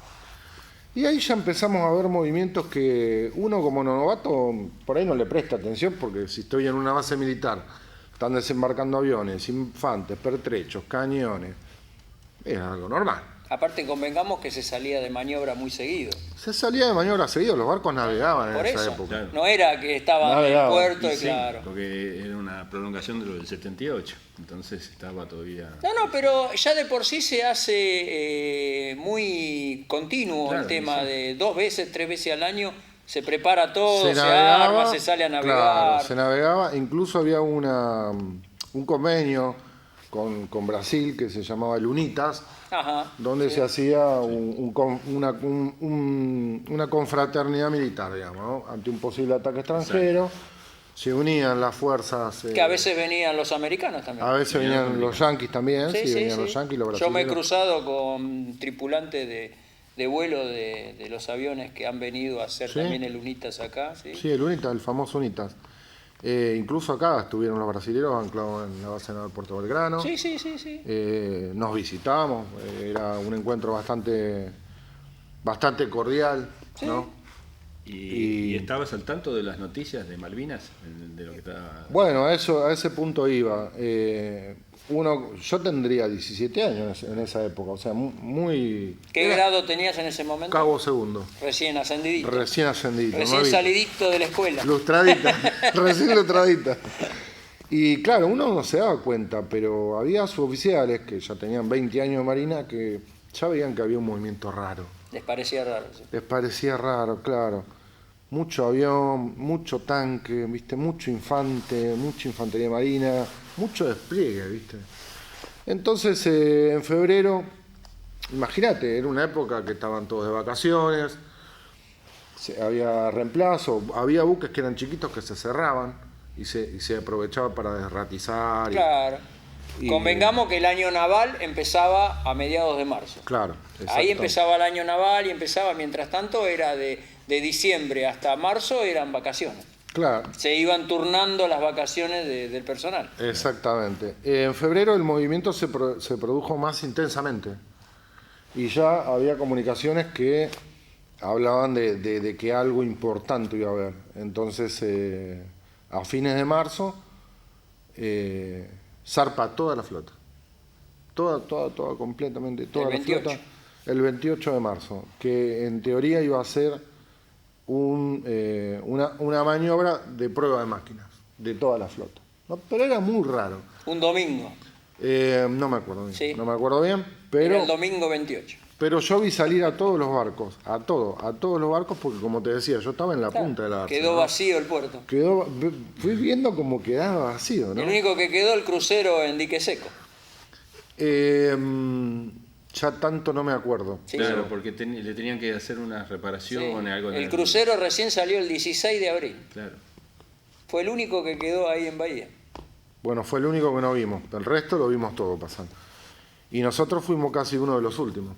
[SPEAKER 5] Y ahí ya empezamos a ver movimientos que uno como novato por ahí no le presta atención, porque si estoy en una base militar, están desembarcando aviones, infantes, pertrechos, cañones, es algo normal.
[SPEAKER 2] Aparte, convengamos que se salía de maniobra muy seguido.
[SPEAKER 5] Se salía de maniobra seguido, los barcos navegaban
[SPEAKER 2] Por
[SPEAKER 5] en esa
[SPEAKER 2] eso,
[SPEAKER 5] época.
[SPEAKER 4] Claro.
[SPEAKER 2] no era que estaban en el
[SPEAKER 5] Navegaban.
[SPEAKER 2] puerto y
[SPEAKER 4] Sí,
[SPEAKER 2] claro.
[SPEAKER 4] porque era una prolongación de lo del 78, entonces estaba todavía...
[SPEAKER 2] No, pero ya de por sí se hace muy continuo
[SPEAKER 4] Claro,
[SPEAKER 2] el tema
[SPEAKER 4] sí.
[SPEAKER 2] de 2 veces, 3 veces al año, se prepara todo, se
[SPEAKER 5] navegaba,
[SPEAKER 2] arma, se sale a navegar.
[SPEAKER 5] Claro, se navegaba, incluso había un convenio con Brasil que se llamaba el UNITAS,
[SPEAKER 2] Ajá.
[SPEAKER 5] donde se hacía una confraternidad militar, digamos, ¿no? Ante un posible ataque extranjero, se unían las fuerzas.
[SPEAKER 2] Que a veces venían los americanos también.
[SPEAKER 5] A veces venían los yanquis también, sí, venían los yanquis, los
[SPEAKER 2] Yo me he
[SPEAKER 5] brasileños.
[SPEAKER 2] cruzado con tripulantes de vuelo de los aviones que han venido a hacer
[SPEAKER 5] Sí.
[SPEAKER 2] también el UNITAS acá. ¿Sí?
[SPEAKER 5] Sí, el UNITAS, el famoso UNITAS. Incluso acá estuvieron los brasileños anclados en la base naval Puerto Belgrano.
[SPEAKER 2] Sí.
[SPEAKER 5] Nos visitamos, era un encuentro bastante cordial,
[SPEAKER 2] Sí.
[SPEAKER 5] ¿no?
[SPEAKER 4] ¿Y estabas al tanto de las noticias de Malvinas? De lo que estaba...
[SPEAKER 5] Bueno, a ese punto iba. Yo tendría 17 años en esa época, o sea, muy...
[SPEAKER 2] ¿Qué
[SPEAKER 5] era
[SPEAKER 2] grado tenías en ese momento?
[SPEAKER 5] Cabo segundo,
[SPEAKER 2] Recién ascendidito.
[SPEAKER 5] recién ascendido.
[SPEAKER 2] Recién salidito de la escuela.
[SPEAKER 5] Lustradita, recién lustradita. Y claro, uno no se daba cuenta, pero había suboficiales que ya tenían 20 años de marina que ya veían que había un movimiento raro.
[SPEAKER 2] Les parecía raro. Sí.
[SPEAKER 5] Les parecía raro, claro. Mucho avión, mucho tanque, ¿viste? Mucho infante, mucha infantería marina, mucho despliegue, ¿viste? Entonces, en febrero, imagínate, era una época que estaban todos de vacaciones, había reemplazo, había buques que eran chiquitos que se cerraban y se aprovechaba para desratizar.
[SPEAKER 2] Claro.
[SPEAKER 5] y-
[SPEAKER 2] Convengamos que el año naval empezaba a mediados de marzo.
[SPEAKER 5] Claro,
[SPEAKER 2] Ahí
[SPEAKER 5] exacto.
[SPEAKER 2] empezaba el año naval y empezaba, mientras tanto, era de diciembre hasta marzo eran vacaciones.
[SPEAKER 5] Claro,
[SPEAKER 2] Se iban turnando las vacaciones del personal.
[SPEAKER 5] exactamente. En febrero el movimiento se produjo más intensamente y ya había comunicaciones que hablaban de que algo importante iba a haber. Entonces, a fines de marzo, zarpa toda la flota. Toda, completamente, toda
[SPEAKER 2] El
[SPEAKER 5] la
[SPEAKER 2] 28.
[SPEAKER 5] flota. El 28 de marzo, que en teoría iba a ser una maniobra de prueba de máquinas, de toda la flota. ¿No? Pero era muy raro.
[SPEAKER 2] Un domingo.
[SPEAKER 5] No me acuerdo bien,
[SPEAKER 2] Sí.
[SPEAKER 5] no me acuerdo bien,
[SPEAKER 2] Era
[SPEAKER 5] pero...
[SPEAKER 2] el domingo 28.
[SPEAKER 5] Pero yo vi salir a todos los barcos, a todos los barcos, porque como te decía, yo estaba en la punta de la garza.
[SPEAKER 2] Quedó
[SPEAKER 5] ¿no?
[SPEAKER 2] vacío el puerto.
[SPEAKER 5] Fui viendo como quedaba vacío, ¿no?
[SPEAKER 2] El único que quedó el crucero en dique seco.
[SPEAKER 5] Ya tanto no me acuerdo.
[SPEAKER 2] Sí,
[SPEAKER 4] Claro,
[SPEAKER 2] sí.
[SPEAKER 4] porque le tenían que hacer unas reparaciones,
[SPEAKER 2] Sí.
[SPEAKER 4] algo en
[SPEAKER 2] El crucero recién salió el 16 de abril.
[SPEAKER 4] Claro.
[SPEAKER 2] Fue el único que quedó ahí en Bahía.
[SPEAKER 5] Bueno, fue el único que no vimos. El resto lo vimos todo pasando. Y nosotros fuimos casi uno de los últimos.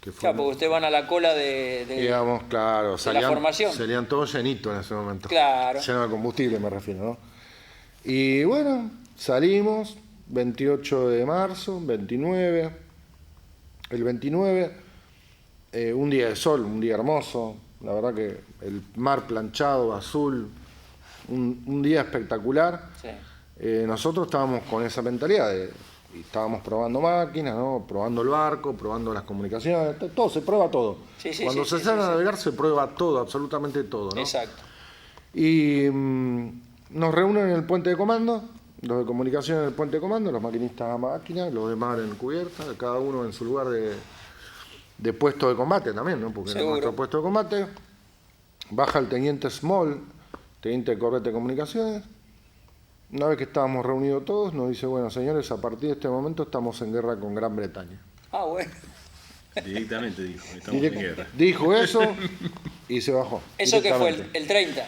[SPEAKER 5] Que
[SPEAKER 2] Claro, porque ustedes van a la cola de
[SPEAKER 5] digamos, claro,
[SPEAKER 2] formación.
[SPEAKER 5] salían todos llenitos en ese momento.
[SPEAKER 2] Claro.
[SPEAKER 5] Lleno de combustible, me refiero, ¿no? Y bueno, salimos, 28 de marzo, 29. El 29, un día de sol, un día hermoso. La verdad que el mar planchado, azul, un día espectacular.
[SPEAKER 2] Sí.
[SPEAKER 5] Nosotros estábamos con esa mentalidad y estábamos probando máquinas, ¿no? Probando el barco, probando las comunicaciones, todo, se prueba todo.
[SPEAKER 2] Sí, sí,
[SPEAKER 5] Cuando
[SPEAKER 2] sí,
[SPEAKER 5] se
[SPEAKER 2] sí,
[SPEAKER 5] sale
[SPEAKER 2] sí,
[SPEAKER 5] a
[SPEAKER 2] sí.
[SPEAKER 5] navegar se prueba todo, absolutamente todo, ¿no?
[SPEAKER 2] Exacto.
[SPEAKER 5] Y nos reúnen en el puente de comando, los de comunicación en el puente de comando, los maquinistas a máquina, los de mar en cubierta, cada uno en su lugar de puesto de combate también, ¿no? Porque era
[SPEAKER 2] Seguro.
[SPEAKER 5] nuestro puesto de combate. Baja el teniente Small, teniente de corvette de comunicaciones. Una vez que estábamos reunidos todos, nos dice, bueno, señores, a partir de este momento estamos en guerra con Gran Bretaña.
[SPEAKER 2] Ah, bueno.
[SPEAKER 4] Directamente dijo, estamos en guerra.
[SPEAKER 5] Dijo eso y se bajó.
[SPEAKER 2] ¿Eso que fue?
[SPEAKER 5] directamente.
[SPEAKER 2] El 30.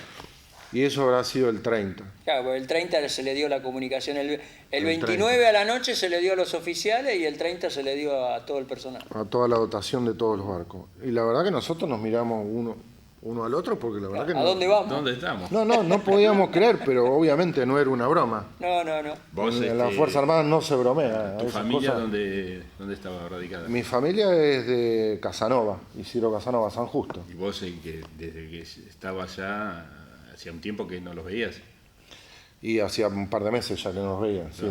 [SPEAKER 5] Y eso habrá sido el 30.
[SPEAKER 2] Claro, porque el 30 se le dio la comunicación. El 29
[SPEAKER 5] 30.
[SPEAKER 2] a la noche se le dio a los oficiales y el 30 se le dio a todo el personal.
[SPEAKER 5] A toda la dotación de todos los barcos. Y la verdad que nosotros nos miramos uno uno al otro porque la verdad que
[SPEAKER 2] ¿A dónde vamos?
[SPEAKER 4] ¿Dónde estamos?
[SPEAKER 5] no podíamos creer, pero obviamente no era una broma.
[SPEAKER 2] No.
[SPEAKER 4] Vos,
[SPEAKER 5] En la Fuerza Armada no se bromea.
[SPEAKER 4] ¿Tu
[SPEAKER 5] esas
[SPEAKER 4] familia
[SPEAKER 5] cosas.
[SPEAKER 4] dónde estaba radicada?
[SPEAKER 5] Mi familia es de Casanova, Isidro Casanova, San Justo.
[SPEAKER 4] Y vos, que desde que estabas allá, hacía un tiempo que no los veías.
[SPEAKER 5] Y hacía un par de meses ya que no nos veía. Sí.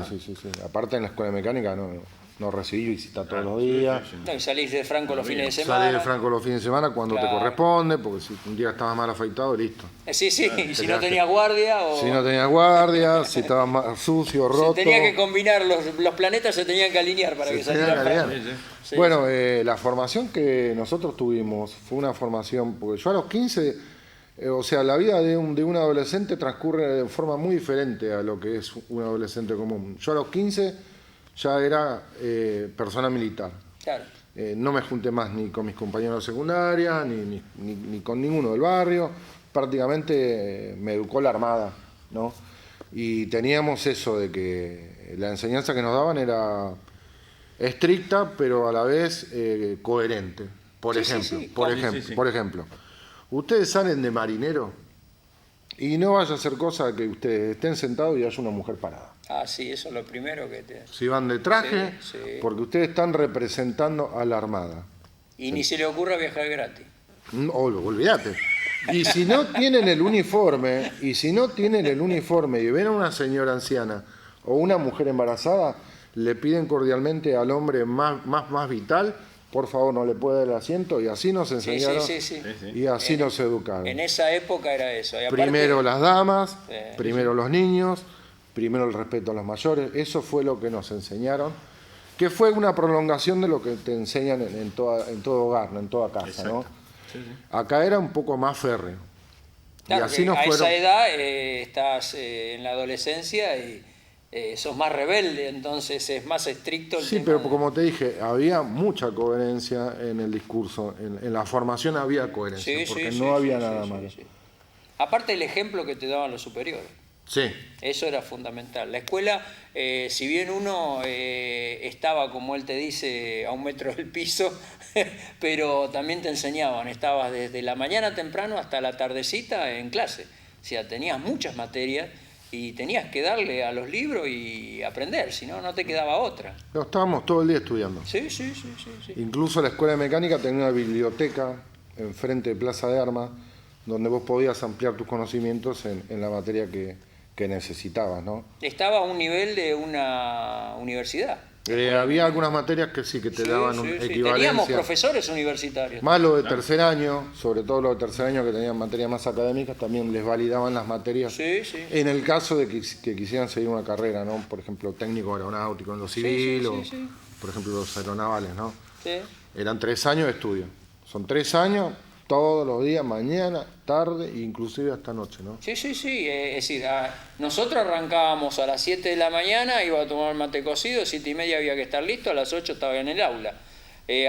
[SPEAKER 5] Aparte en la escuela de mecánica no recibí visita todos los días.
[SPEAKER 2] No, y salís de Franco los fines de
[SPEAKER 5] Salí
[SPEAKER 2] semana.
[SPEAKER 5] de Franco los fines de semana cuando
[SPEAKER 2] Claro.
[SPEAKER 5] te corresponde, porque si un día estabas mal afeitado, listo.
[SPEAKER 2] Sí, y si no tenías guardia o...
[SPEAKER 5] Si no tenías guardia, si estabas más sucio, roto.
[SPEAKER 2] Se tenía que combinar, los planetas se tenían que alinear para
[SPEAKER 5] Se
[SPEAKER 2] que
[SPEAKER 5] tenían
[SPEAKER 2] saliera
[SPEAKER 5] que alinear.
[SPEAKER 2] Franco. Sí,
[SPEAKER 5] Bueno, la formación que nosotros tuvimos fue una formación, porque yo a los 15, o sea, la vida de un adolescente transcurre de forma muy diferente a lo que es un adolescente común. Yo a los 15 ya era persona militar.
[SPEAKER 2] Claro.
[SPEAKER 5] No me junté más ni con mis compañeros de secundaria, ni con ninguno del barrio. Prácticamente me educó la Armada, ¿no? Y teníamos eso de que la enseñanza que nos daban era estricta, pero a la vez coherente. Por ejemplo, ustedes salen de marinero y no vaya a hacer cosa que ustedes estén sentados y haya una mujer parada.
[SPEAKER 2] Ah, sí, eso es lo primero que te...
[SPEAKER 5] Si van de traje,
[SPEAKER 2] Sí.
[SPEAKER 5] porque ustedes están representando a la Armada.
[SPEAKER 2] Y ni se le ocurra viajar gratis.
[SPEAKER 5] Olvídate. Y si no tienen el uniforme, y ven a una señora anciana o una mujer embarazada, le piden cordialmente al hombre más vital, por favor no le puede dar el asiento, y así nos enseñaron
[SPEAKER 2] Sí.
[SPEAKER 5] y así nos educaron.
[SPEAKER 2] En esa época era eso. Y aparte,
[SPEAKER 5] Primero las damas,
[SPEAKER 2] Sí.
[SPEAKER 5] primero los niños, primero el respeto a los mayores, eso fue lo que nos enseñaron, que fue una prolongación de lo que te enseñan en todo hogar, ¿no? En toda casa,
[SPEAKER 4] Exacto.
[SPEAKER 5] ¿no? Acá era un poco más férreo.
[SPEAKER 2] Claro,
[SPEAKER 5] y así
[SPEAKER 2] que
[SPEAKER 5] nos
[SPEAKER 2] a
[SPEAKER 5] fueron.
[SPEAKER 2] esa edad estás en la adolescencia y sos más rebelde, entonces es más estricto el
[SPEAKER 5] Sí,
[SPEAKER 2] tema
[SPEAKER 5] pero
[SPEAKER 2] de-
[SPEAKER 5] como te dije, había mucha coherencia en el discurso, en la formación había coherencia,
[SPEAKER 2] Sí,
[SPEAKER 5] porque
[SPEAKER 2] sí,
[SPEAKER 5] no
[SPEAKER 2] sí,
[SPEAKER 5] había
[SPEAKER 2] sí,
[SPEAKER 5] nada
[SPEAKER 2] sí,
[SPEAKER 5] malo.
[SPEAKER 2] sí. Aparte el ejemplo que te daban los superiores.
[SPEAKER 5] Sí,
[SPEAKER 2] Eso era fundamental. La escuela, si bien uno estaba, como él te dice, a 1 metro del piso, pero también te enseñaban. Estabas desde la mañana temprano hasta la tardecita en clase. O sea, tenías muchas materias y tenías que darle a los libros y aprender, si no, no te quedaba otra.
[SPEAKER 5] no, estábamos todo el día estudiando.
[SPEAKER 2] Sí.
[SPEAKER 5] Incluso la escuela de mecánica tenía una biblioteca enfrente de Plaza de Armas, donde vos podías ampliar tus conocimientos en la materia que necesitabas, ¿no?
[SPEAKER 2] Estaba a un nivel de una universidad.
[SPEAKER 5] Había algunas materias que sí, que te daban una
[SPEAKER 2] Teníamos
[SPEAKER 5] equivalencia.
[SPEAKER 2] profesores universitarios.
[SPEAKER 5] Más lo de tercer año, sobre todo lo de tercer año que tenían materias más académicas, también les validaban las materias.
[SPEAKER 2] Sí.
[SPEAKER 5] En el caso de que quisieran seguir una carrera, ¿no? Por ejemplo, técnico aeronáutico en lo civil,
[SPEAKER 2] sí.
[SPEAKER 5] o por ejemplo los aeronavales, ¿no?
[SPEAKER 2] Sí.
[SPEAKER 5] Eran 3 años de estudio. Son 3 años, todos los días, mañana, tarde, inclusive hasta noche, ¿no?
[SPEAKER 2] Sí, es decir, nosotros arrancábamos a las 7 de la mañana, iba a tomar mate cocido, 7:30 había que estar listo, a las 8 estaba en el aula.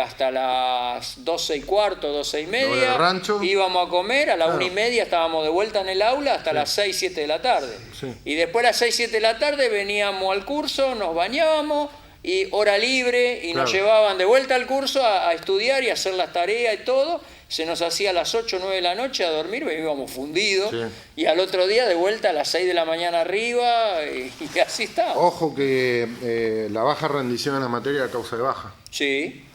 [SPEAKER 2] Hasta las 12:15,
[SPEAKER 5] Lo
[SPEAKER 2] 12:30,
[SPEAKER 5] del rancho.
[SPEAKER 2] íbamos a comer, a las
[SPEAKER 5] Claro.
[SPEAKER 2] 1:30 estábamos de vuelta en el aula hasta las 6, 7 de la tarde.
[SPEAKER 5] Sí.
[SPEAKER 2] Y después a las 6, 7 de la tarde veníamos al curso, nos bañábamos, y hora libre, y nos
[SPEAKER 5] Claro.
[SPEAKER 2] llevaban de vuelta al curso a estudiar y a hacer las tareas y todo. Se nos hacía a las 8 o 9 de la noche a dormir, íbamos fundidos,
[SPEAKER 5] Sí.
[SPEAKER 2] y al otro día de vuelta a las 6 de la mañana arriba, y así está.
[SPEAKER 5] Ojo que la baja rendición en la materia era causa de baja.
[SPEAKER 2] Sí,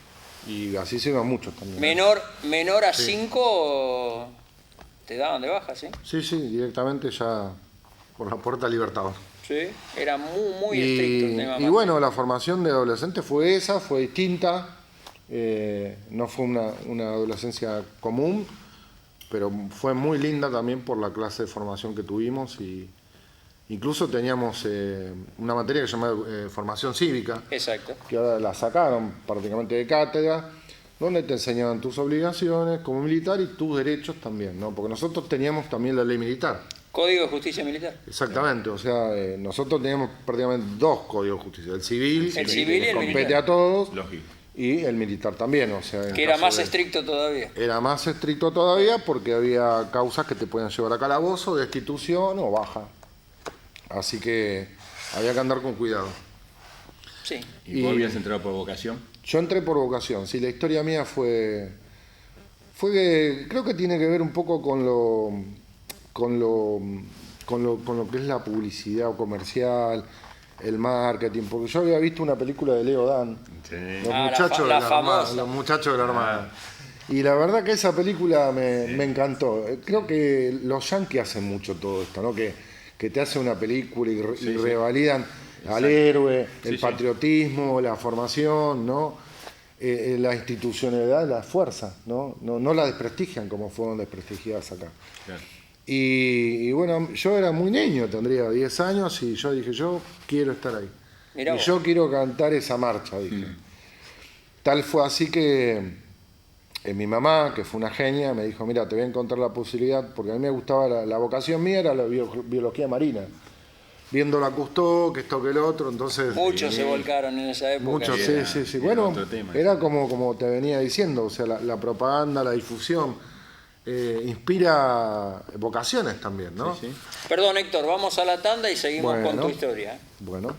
[SPEAKER 5] Y así se iban muchos también.
[SPEAKER 2] menor a
[SPEAKER 5] Sí.
[SPEAKER 2] 5 te daban de baja, ¿sí?
[SPEAKER 5] Sí, directamente ya por la puerta Libertador.
[SPEAKER 2] Sí, era muy estricto el tema.
[SPEAKER 5] Y bueno, la formación de adolescente fue esa, fue distinta. No fue una adolescencia común, pero fue muy linda también por la clase de formación que tuvimos. Y incluso teníamos una materia que se llama formación cívica,
[SPEAKER 2] Exacto.
[SPEAKER 5] que ahora la sacaron prácticamente de cátedra, donde te enseñaban tus obligaciones como militar y tus derechos también, ¿no? Porque nosotros teníamos también la ley militar.
[SPEAKER 2] Código de Justicia Militar.
[SPEAKER 5] Exactamente, o sea, nosotros teníamos prácticamente 2 códigos de justicia, el civil,
[SPEAKER 2] El
[SPEAKER 5] que
[SPEAKER 2] civil y
[SPEAKER 5] les
[SPEAKER 2] el
[SPEAKER 5] compete
[SPEAKER 2] militar.
[SPEAKER 5] a todos,
[SPEAKER 4] Lógico.
[SPEAKER 5] y el militar también, o sea, en
[SPEAKER 2] Que era
[SPEAKER 5] caso
[SPEAKER 2] más
[SPEAKER 5] de-
[SPEAKER 2] estricto todavía.
[SPEAKER 5] Era más estricto todavía porque había causas que te podían llevar a calabozo, destitución o baja. Así que había que andar con cuidado.
[SPEAKER 2] Sí.
[SPEAKER 4] ¿Y vos habías entrado por vocación?
[SPEAKER 5] Yo entré por vocación, sí, la historia mía fue Fue que creo que tiene que ver un poco con lo que es la publicidad o comercial, el marketing, porque yo había visto una película de Leo Dan,
[SPEAKER 4] Sí.
[SPEAKER 5] Los
[SPEAKER 2] Ah,
[SPEAKER 5] muchachos de
[SPEAKER 2] la
[SPEAKER 5] la Armada,
[SPEAKER 2] famosa.
[SPEAKER 5] Los muchachos de la Armada. Y la verdad que esa película me encantó. Creo que los yankees hacen mucho todo esto, ¿no? Que te hacen una película y revalidan al héroe, el patriotismo, la formación, ¿no? La institucionalidad, la fuerza, ¿no? No la desprestigian como fueron desprestigiadas acá.
[SPEAKER 4] Claro.
[SPEAKER 5] Y bueno, yo era muy niño, tendría 10 años, y yo dije, yo quiero estar ahí.
[SPEAKER 2] Mirá
[SPEAKER 5] y
[SPEAKER 2] vos.
[SPEAKER 5] yo quiero cantar esa marcha, dije. Tal fue así que mi mamá, que fue una genia, me dijo, mira, te voy a encontrar la posibilidad, porque a mí me gustaba, la vocación mía era la biología marina. Viendo la Cousteau, que esto que el otro, entonces...
[SPEAKER 2] Muchos se volcaron en esa época.
[SPEAKER 5] Muchos, sí.
[SPEAKER 4] Era
[SPEAKER 5] Bueno,
[SPEAKER 4] otro tema.
[SPEAKER 5] era como te venía diciendo, o sea, la propaganda, la difusión, inspira vocaciones también, ¿no?
[SPEAKER 4] Sí, sí.
[SPEAKER 2] Perdón, Héctor, vamos a la tanda y seguimos con
[SPEAKER 5] Bueno.
[SPEAKER 2] tu historia.
[SPEAKER 5] Bueno.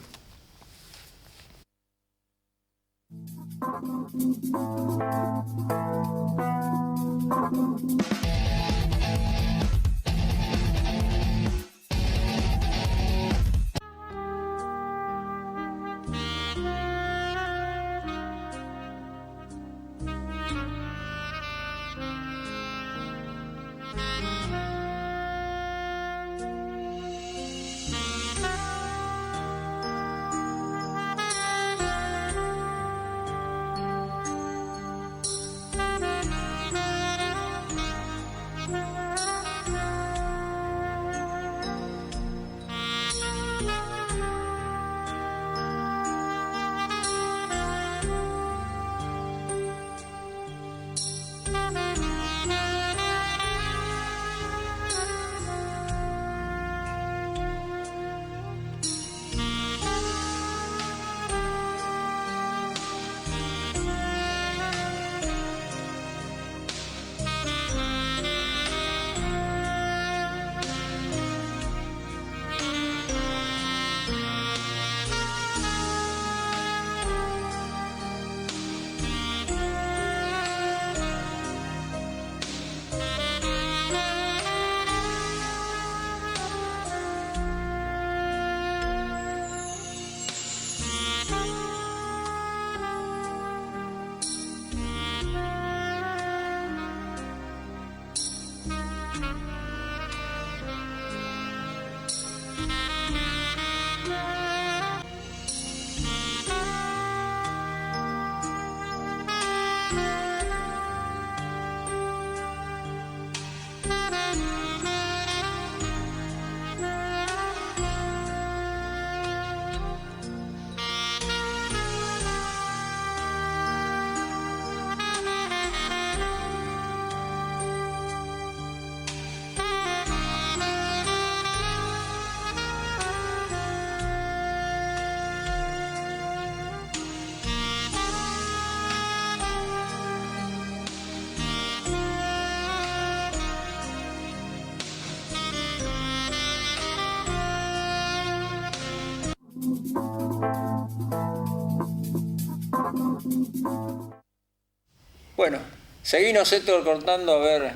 [SPEAKER 2] Bueno, seguimos, Héctor, cortando a ver.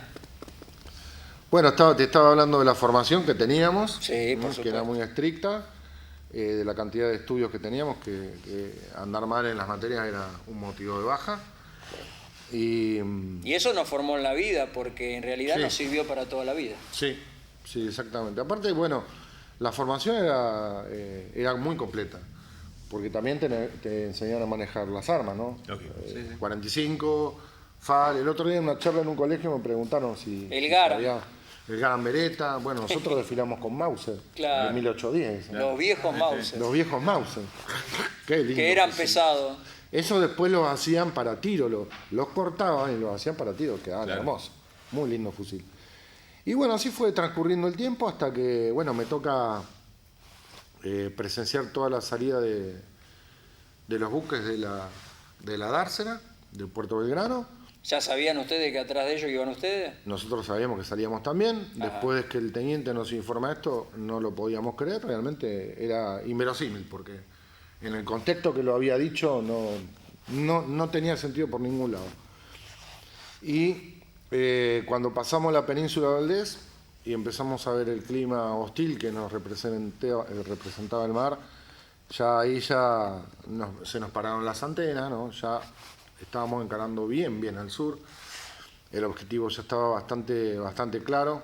[SPEAKER 5] Bueno, te estaba hablando de la formación que teníamos,
[SPEAKER 2] Sí, por
[SPEAKER 5] que
[SPEAKER 2] supuesto.
[SPEAKER 5] era muy estricta, de la cantidad de estudios que teníamos, que andar mal en las materias era un motivo de baja. Y
[SPEAKER 2] Y eso nos formó en la vida, porque en realidad
[SPEAKER 5] Sí.
[SPEAKER 2] nos sirvió para toda la vida.
[SPEAKER 5] sí, exactamente. Aparte, bueno, la formación era muy completa, porque también te enseñaron a manejar las armas, ¿no?
[SPEAKER 4] Lógico, sí, sí.
[SPEAKER 5] 45, FAL. El otro día en una charla en un colegio me preguntaron si...
[SPEAKER 2] El Garand.
[SPEAKER 5] sabía el Garand Beretta. Bueno, nosotros desfilamos con Mauser,
[SPEAKER 2] Claro.
[SPEAKER 5] en 1810.
[SPEAKER 2] Los viejos Mauser,
[SPEAKER 5] Los viejos Mauser. Qué lindo.
[SPEAKER 2] que eran
[SPEAKER 5] fusil.
[SPEAKER 2] pesados.
[SPEAKER 5] Eso después los hacían para tiro, los cortaban y los hacían para tiro, quedaban
[SPEAKER 4] Claro.
[SPEAKER 5] hermosos. Muy lindo fusil. Y bueno, así fue transcurriendo el tiempo hasta que, bueno, me toca presenciar toda la salida de los buques de la dársena, del Puerto Belgrano.
[SPEAKER 2] ¿Ya sabían ustedes que atrás de ellos iban ustedes?
[SPEAKER 5] Nosotros sabíamos que salíamos también.
[SPEAKER 2] Ajá.
[SPEAKER 5] Después de que el teniente nos informa esto, no lo podíamos creer. Realmente era inverosímil, porque en el contexto que lo había dicho no tenía sentido por ningún lado. Y Cuando pasamos la península de Valdés y empezamos a ver el clima hostil que nos representaba el mar, ya ahí se nos pararon las antenas, ¿no? Ya estábamos encarando bien al sur. El objetivo ya estaba bastante claro,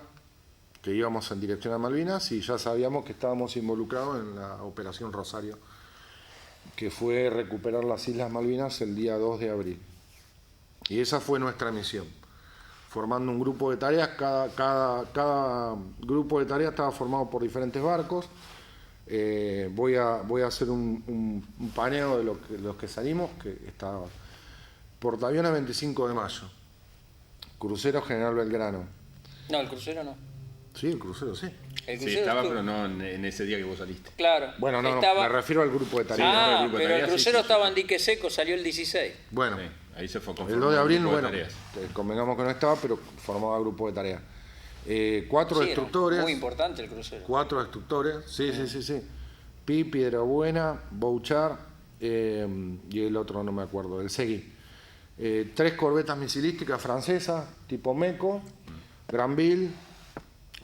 [SPEAKER 5] que íbamos en dirección a Malvinas, y ya sabíamos que estábamos involucrados en la Operación Rosario, que fue recuperar las Islas Malvinas el día 2 de abril. Y esa fue nuestra misión, formando un grupo de tareas. Cada grupo de tareas estaba formado por diferentes barcos. Voy a hacer un paneo de los que salimos, que estaba portaaviones 25 de mayo, crucero General Belgrano.
[SPEAKER 2] No, el crucero no.
[SPEAKER 5] Sí, el crucero sí.
[SPEAKER 2] El
[SPEAKER 4] Sí,
[SPEAKER 2] crucero
[SPEAKER 4] estaba,
[SPEAKER 2] estuvo-
[SPEAKER 4] pero no en ese día que vos saliste.
[SPEAKER 2] Claro.
[SPEAKER 5] Bueno, no,
[SPEAKER 2] estaba...
[SPEAKER 5] me refiero al grupo de tareas.
[SPEAKER 4] Sí,
[SPEAKER 2] Ah,
[SPEAKER 4] el grupo de
[SPEAKER 2] pero el
[SPEAKER 4] tareas,
[SPEAKER 2] crucero
[SPEAKER 4] sí.
[SPEAKER 2] estaba en dique seco, salió el 16.
[SPEAKER 5] Bueno,
[SPEAKER 4] Sí, ahí se fue
[SPEAKER 5] el
[SPEAKER 4] conformando
[SPEAKER 5] 2 de abril,
[SPEAKER 4] un grupo de
[SPEAKER 5] bueno,
[SPEAKER 4] tareas.
[SPEAKER 5] convengamos que no estaba, pero formaba grupo de tareas. 4
[SPEAKER 2] Sí, era
[SPEAKER 5] destructores.
[SPEAKER 2] muy importante el crucero.
[SPEAKER 5] 4 destructores, sí. Pi, Piedrabuena, Bouchard, y el otro no me acuerdo, el Segui. 3 corbetas misilísticas francesas, tipo Meco, Granville,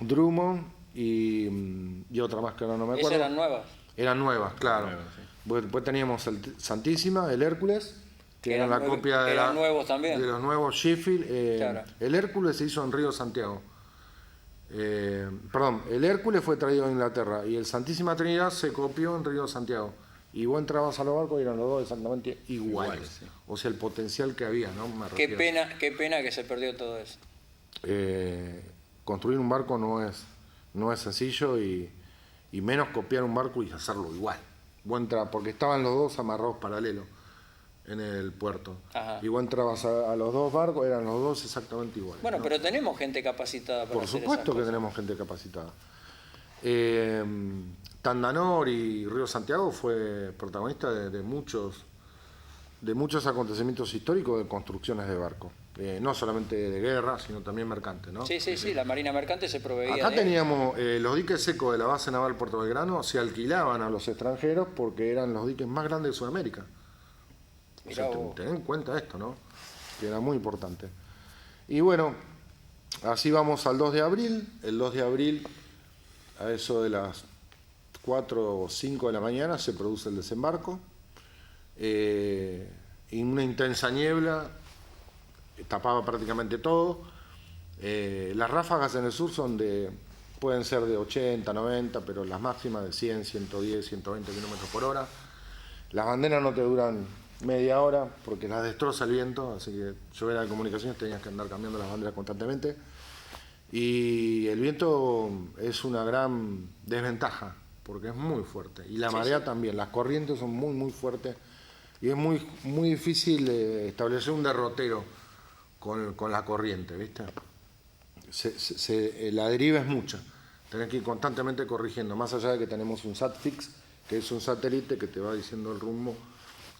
[SPEAKER 5] Drummond y otra más que ahora no me
[SPEAKER 2] Esas
[SPEAKER 5] acuerdo.
[SPEAKER 2] eran nuevas.
[SPEAKER 5] Eran nuevas, claro.
[SPEAKER 4] Nuevas, sí.
[SPEAKER 5] Después teníamos el Santísima, el Hércules, que era la copia de
[SPEAKER 2] eran nuevos también.
[SPEAKER 5] de los nuevos Sheffield.
[SPEAKER 2] Claro.
[SPEAKER 5] El Hércules se hizo en Río Santiago. El Hércules fue traído a Inglaterra y el Santísima Trinidad se copió en Río Santiago. Y vos entrabas a los barcos y eran los dos exactamente iguales.
[SPEAKER 4] Iguales, sí.
[SPEAKER 5] O sea, el potencial que había, ¿no? Me
[SPEAKER 2] Qué
[SPEAKER 5] refiero.
[SPEAKER 2] pena que se perdió todo eso.
[SPEAKER 5] Construir un barco no es sencillo, y menos copiar un barco y hacerlo igual. Porque estaban los dos amarrados paralelos en el puerto.
[SPEAKER 2] Ajá.
[SPEAKER 5] Y vos entrabas a los dos barcos, eran los dos exactamente iguales.
[SPEAKER 2] Bueno,
[SPEAKER 5] ¿no?
[SPEAKER 2] pero tenemos gente capacitada para
[SPEAKER 5] Por
[SPEAKER 2] hacer
[SPEAKER 5] supuesto
[SPEAKER 2] esas
[SPEAKER 5] que
[SPEAKER 2] cosas.
[SPEAKER 5] tenemos gente capacitada. Tandanor y Río Santiago fue protagonista de muchos acontecimientos históricos de construcciones de barcos. No solamente de guerra, sino también mercantes, ¿no?
[SPEAKER 2] Sí, la Marina Mercante se proveía
[SPEAKER 5] Acá
[SPEAKER 2] de...
[SPEAKER 5] teníamos los diques secos de la base naval Puerto Belgrano, se alquilaban a los extranjeros porque eran los diques más grandes de Sudamérica. O sea,
[SPEAKER 2] Mirá vos.
[SPEAKER 5] ten en cuenta esto, ¿no? Que era muy importante. Y bueno, así vamos al 2 de abril. El 2 de abril, a eso de las 4 o 5 de la mañana, se produce el desembarco. Y una intensa niebla tapaba prácticamente todo. Las ráfagas en el sur pueden ser de 80, 90, pero las máximas de 100, 110, 120 kilómetros por hora. Las banderas no te duran media hora porque las destroza el viento, así que yo era de comunicaciones, tenías que andar cambiando las banderas constantemente. Y el viento es una gran desventaja porque es muy fuerte. Y la marea también, las corrientes son muy fuertes y es muy difícil establecer un derrotero con la corriente, ¿viste? La deriva es mucha, tenés que ir constantemente corrigiendo, más allá de que tenemos un SatFix, que es un satélite que te va diciendo el rumbo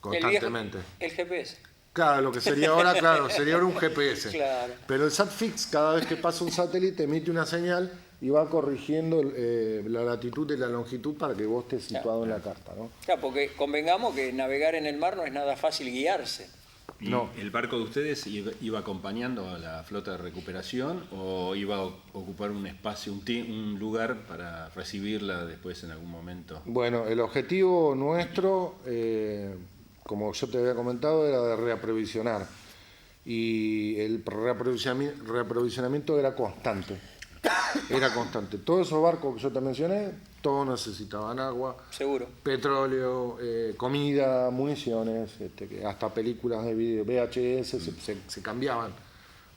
[SPEAKER 5] constantemente.
[SPEAKER 2] El GPS.
[SPEAKER 5] Claro, lo que sería ahora, sería ahora un GPS.
[SPEAKER 2] Claro.
[SPEAKER 5] Pero el SatFix, cada vez que pasa un satélite, emite una señal y va corrigiendo la latitud y la longitud para que vos estés situado en la carta, ¿no?
[SPEAKER 2] Claro, porque convengamos que navegar en el mar no es nada fácil guiarse.
[SPEAKER 4] ¿Y
[SPEAKER 5] No.
[SPEAKER 4] el barco de ustedes iba acompañando a la flota de recuperación o iba a ocupar un espacio, un lugar para recibirla después en algún momento?
[SPEAKER 5] Bueno, el objetivo nuestro, como yo te había comentado, era de reaprovisionar. Y el reaprovisionamiento era constante. Todos esos barcos que yo te mencioné, todos necesitaban agua,
[SPEAKER 2] Seguro.
[SPEAKER 5] petróleo, comida, municiones, hasta películas de video VHS se cambiaban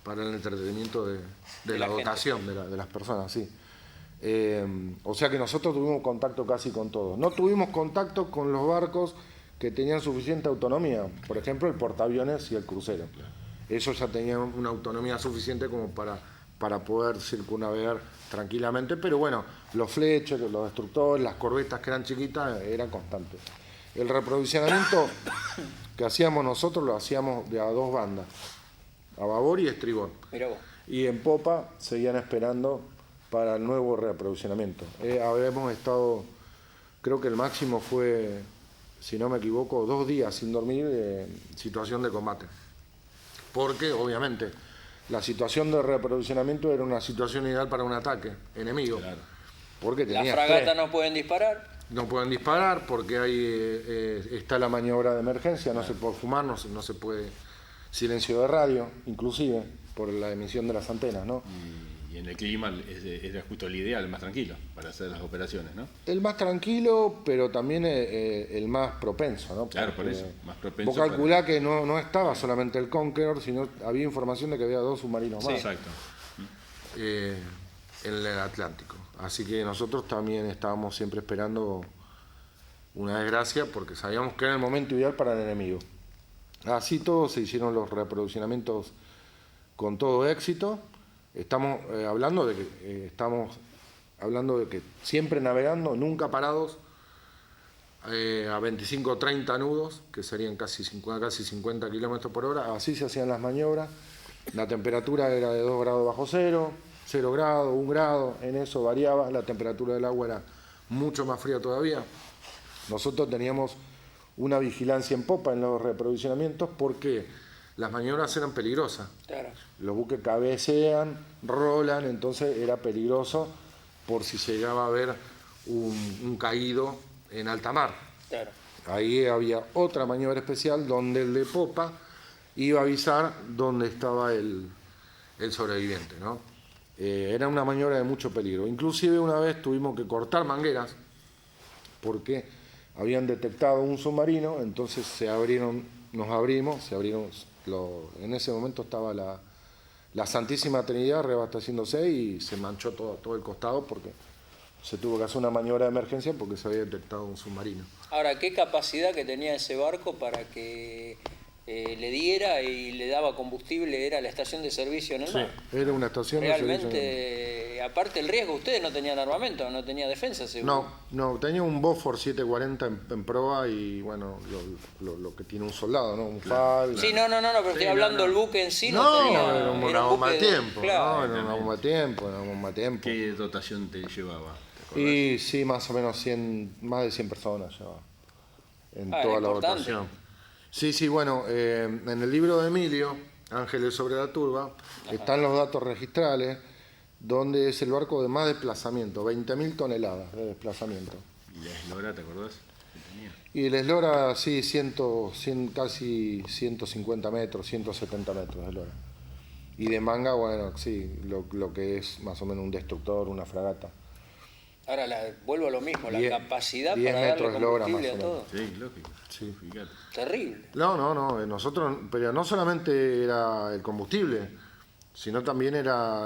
[SPEAKER 5] para el entretenimiento de la
[SPEAKER 2] la gente.
[SPEAKER 5] dotación de las personas, sí. O sea que nosotros tuvimos contacto casi con todos. No tuvimos contacto con los barcos que tenían suficiente autonomía, por ejemplo el portaaviones y el crucero. Esos ya tenían una autonomía suficiente como para poder circunnavegar tranquilamente, pero bueno, los fletchers, los destructores, las corbetas que eran chiquitas, eran constantes. El reaprovisionamiento que hacíamos nosotros lo hacíamos de a dos bandas, a babor y estribor.
[SPEAKER 2] Mirá vos.
[SPEAKER 5] Y en popa seguían esperando para el nuevo reaprovisionamiento. Habíamos estado, creo que el máximo fue, si no me equivoco, 2 días sin dormir en situación de combate. Porque, obviamente, la situación de reaprovisionamiento era una situación ideal para un ataque enemigo.
[SPEAKER 4] Claro.
[SPEAKER 5] Porque
[SPEAKER 2] Las
[SPEAKER 5] tenía
[SPEAKER 2] fragatas no pueden disparar.
[SPEAKER 5] no pueden disparar porque hay, está la maniobra de emergencia, no se puede fumar, no se puede silencio de radio, inclusive por la emisión de las antenas, ¿no?
[SPEAKER 4] Y en el clima era justo el ideal, el más tranquilo para hacer las operaciones, ¿no?
[SPEAKER 5] El más tranquilo, pero también el más propenso, ¿no?
[SPEAKER 4] Claro, por
[SPEAKER 5] Porque
[SPEAKER 4] eso, más propenso.
[SPEAKER 5] vos calculá que no estaba solamente el Conqueror, sino había información de que había 2 submarinos
[SPEAKER 4] Sí,
[SPEAKER 5] más
[SPEAKER 4] exacto.
[SPEAKER 5] en el Atlántico. Así que nosotros también estábamos siempre esperando una desgracia porque sabíamos que era el momento ideal para el enemigo. Así todos se hicieron los reaprovisionamientos con todo éxito. Estamos hablando de que siempre navegando, nunca parados, a 25 o 30 nudos, que serían casi 50 kilómetros por hora. Así se hacían las maniobras. La temperatura era de 2 grados bajo cero, 0 grados, 1 grado, en eso variaba. La temperatura del agua era mucho más fría todavía. Nosotros teníamos una vigilancia en popa en los reaprovisionamientos porque las maniobras eran peligrosas.
[SPEAKER 2] Claro.
[SPEAKER 5] Los buques cabecean, rolan, entonces era peligroso por si llegaba a haber un caído en alta mar.
[SPEAKER 2] Claro.
[SPEAKER 5] Ahí había otra maniobra especial donde el de popa iba a avisar dónde estaba el sobreviviente, ¿no? Era una maniobra de mucho peligro. Inclusive una vez tuvimos que cortar mangueras porque habían detectado un submarino, entonces nos abrimos, en ese momento estaba la Santísima Trinidad reabasteciéndose y se manchó todo el costado porque se tuvo que hacer una maniobra de emergencia porque se había detectado un submarino.
[SPEAKER 2] Ahora, ¿qué capacidad que tenía ese barco para que le diera y le daba combustible? Era la estación de servicio en el mar.
[SPEAKER 5] Era una estación de servicio.
[SPEAKER 2] Realmente, aparte el riesgo, ustedes no tenían armamento, no tenía defensa, seguro.
[SPEAKER 5] No, tenía un Bofors 740 en proa y bueno, lo que tiene un soldado, ¿no? Un FAL.
[SPEAKER 2] Sí, no, pero estoy hablando del buque en sí,
[SPEAKER 5] No,
[SPEAKER 2] tenía...
[SPEAKER 5] era una bomba de tiempo,
[SPEAKER 2] claro.
[SPEAKER 5] era una bomba de tiempo.
[SPEAKER 4] ¿Qué dotación te llevaba? ¿Te acordás?
[SPEAKER 5] Y sí, más o menos más de 100 personas llevaba en toda la
[SPEAKER 2] importante.
[SPEAKER 5] dotación. Sí, bueno, en el libro de Emilio, Ángeles sobre la Turba, están los datos registrales, donde es el barco de más desplazamiento, 20.000 toneladas de desplazamiento.
[SPEAKER 4] ¿Y la eslora, te acordás? ¿Qué tenía?
[SPEAKER 5] Y el eslora, sí, casi 150 metros, 170 metros de eslora. Y de manga, bueno, sí, lo que es más o menos un destructor, una fragata.
[SPEAKER 2] Ahora vuelvo a lo mismo, la
[SPEAKER 5] 10
[SPEAKER 2] capacidad
[SPEAKER 5] 10
[SPEAKER 2] para darle
[SPEAKER 5] metros de eslora,
[SPEAKER 2] combustible a
[SPEAKER 5] más o
[SPEAKER 2] todo.
[SPEAKER 4] Sí, lógico.
[SPEAKER 5] Sí.
[SPEAKER 4] Fíjate.
[SPEAKER 2] Terrible.
[SPEAKER 5] No, nosotros, pero no solamente era el combustible, sino también era,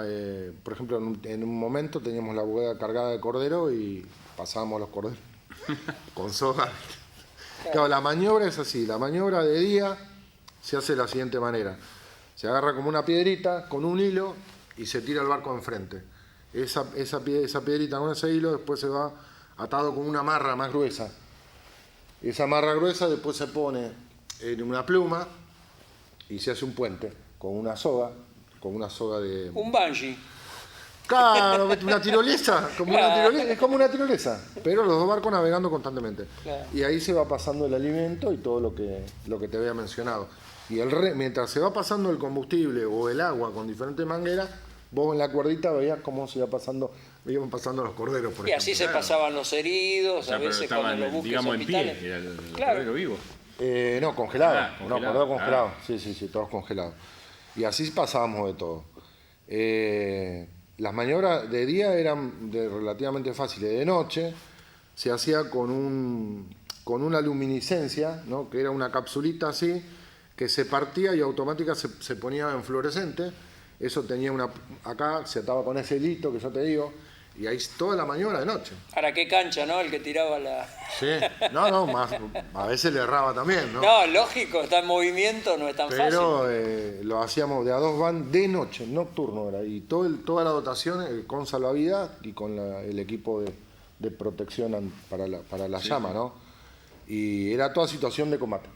[SPEAKER 5] por ejemplo, en un momento teníamos la bodega cargada de cordero y pasábamos los corderos con soga. Claro, la maniobra es así, la maniobra de día se hace de la siguiente manera. Se agarra como una piedrita con un hilo y se tira el barco enfrente. Esa piedrita con ese hilo después se va atado con una marra más gruesa. Esa marra gruesa después se pone en una pluma y se hace un puente con una soga de...
[SPEAKER 2] Un bungee.
[SPEAKER 5] Claro, una tirolesa, es como una tirolesa, pero los dos barcos navegando constantemente.
[SPEAKER 2] Claro.
[SPEAKER 5] Y ahí se va pasando el alimento y todo lo que te había mencionado. Y mientras se va pasando el combustible o el agua con diferentes mangueras, vos en la cuerdita veías cómo iban pasando los corderos, por
[SPEAKER 2] Y
[SPEAKER 5] ejemplo.
[SPEAKER 2] así se pasaban los heridos,
[SPEAKER 4] O sea,
[SPEAKER 2] a
[SPEAKER 4] pero
[SPEAKER 2] veces cuando
[SPEAKER 4] estaban,
[SPEAKER 2] los buques
[SPEAKER 4] digamos, en
[SPEAKER 2] hospitales.
[SPEAKER 4] pie, era el
[SPEAKER 2] Claro.
[SPEAKER 4] cordero vivo.
[SPEAKER 5] No, congelado.
[SPEAKER 4] Congelado.
[SPEAKER 5] No, cordero congelado. Sí, todos congelados. Y así pasábamos de todo. Las maniobras de día eran relativamente fáciles. De noche se hacía con una luminiscencia, ¿no? Que era una capsulita así, que se partía y automática se ponía en fluorescente. Eso tenía acá se ataba con ese hilito que yo te digo, y ahí toda la maniobra de noche.
[SPEAKER 2] Ahora, qué cancha, ¿no? El que tiraba la...
[SPEAKER 5] Sí, más, a veces le erraba también, ¿no?
[SPEAKER 2] No, lógico, está en movimiento, no es tan
[SPEAKER 5] Pero
[SPEAKER 2] fácil.
[SPEAKER 5] lo hacíamos de a dos van de noche, nocturno era, y toda la dotación con salvavidas y con el equipo de protección para la llama, ¿no? Y era toda situación de combate.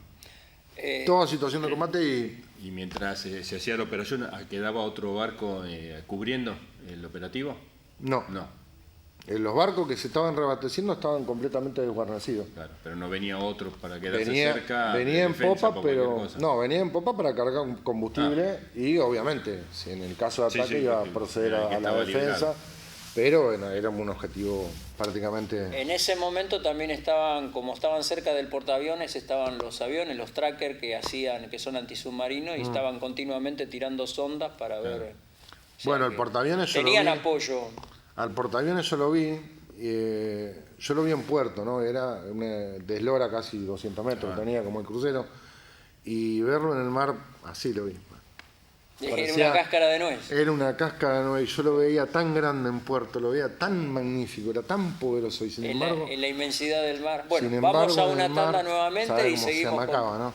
[SPEAKER 5] Toda situación de combate
[SPEAKER 4] Y mientras se hacía la operación, ¿quedaba otro barco cubriendo el operativo?
[SPEAKER 5] No, Los barcos que se estaban reabasteciendo estaban completamente desguarnecidos.
[SPEAKER 4] Claro, pero no venía otro para quedarse
[SPEAKER 5] Venía,
[SPEAKER 4] cerca.
[SPEAKER 5] venía en
[SPEAKER 4] defensa
[SPEAKER 5] popa,
[SPEAKER 4] por cualquier
[SPEAKER 5] pero
[SPEAKER 4] cosa.
[SPEAKER 5] no, venía en popa para cargar un combustible y obviamente, si en el caso de
[SPEAKER 4] Sí,
[SPEAKER 5] ataque
[SPEAKER 4] sí,
[SPEAKER 5] iba a
[SPEAKER 4] porque
[SPEAKER 5] proceder
[SPEAKER 4] era el
[SPEAKER 5] a
[SPEAKER 4] que
[SPEAKER 5] la
[SPEAKER 4] estaba
[SPEAKER 5] defensa,
[SPEAKER 4] liberado.
[SPEAKER 5] pero bueno, era un objetivo prácticamente...
[SPEAKER 2] En ese momento también estaban, como estaban cerca del portaaviones, estaban los aviones, los trackers que son antisubmarinos y estaban continuamente tirando sondas para ver. O sea,
[SPEAKER 5] Bueno, el
[SPEAKER 2] que
[SPEAKER 5] portaaviones yo lo
[SPEAKER 2] tenían
[SPEAKER 5] vi.
[SPEAKER 2] apoyo.
[SPEAKER 5] Al portaaviones yo lo vi en puerto, ¿no? Era una deslora casi 200 metros, tenía como el crucero, y verlo en el mar, así lo vi.
[SPEAKER 2] Era
[SPEAKER 5] Parecía-
[SPEAKER 2] una cáscara de nuez.
[SPEAKER 5] Era una cáscara de nuez y yo lo veía tan grande en puerto, lo veía tan magnífico, era tan poderoso y sin
[SPEAKER 2] En
[SPEAKER 5] embargo...
[SPEAKER 2] la inmensidad del mar. Bueno,
[SPEAKER 5] sin
[SPEAKER 2] vamos a
[SPEAKER 5] embargo, en
[SPEAKER 2] una
[SPEAKER 5] el mar,
[SPEAKER 2] tanda nuevamente
[SPEAKER 5] sabe
[SPEAKER 2] y
[SPEAKER 5] cómo se
[SPEAKER 2] seguimos con...
[SPEAKER 5] amacaba, ¿no?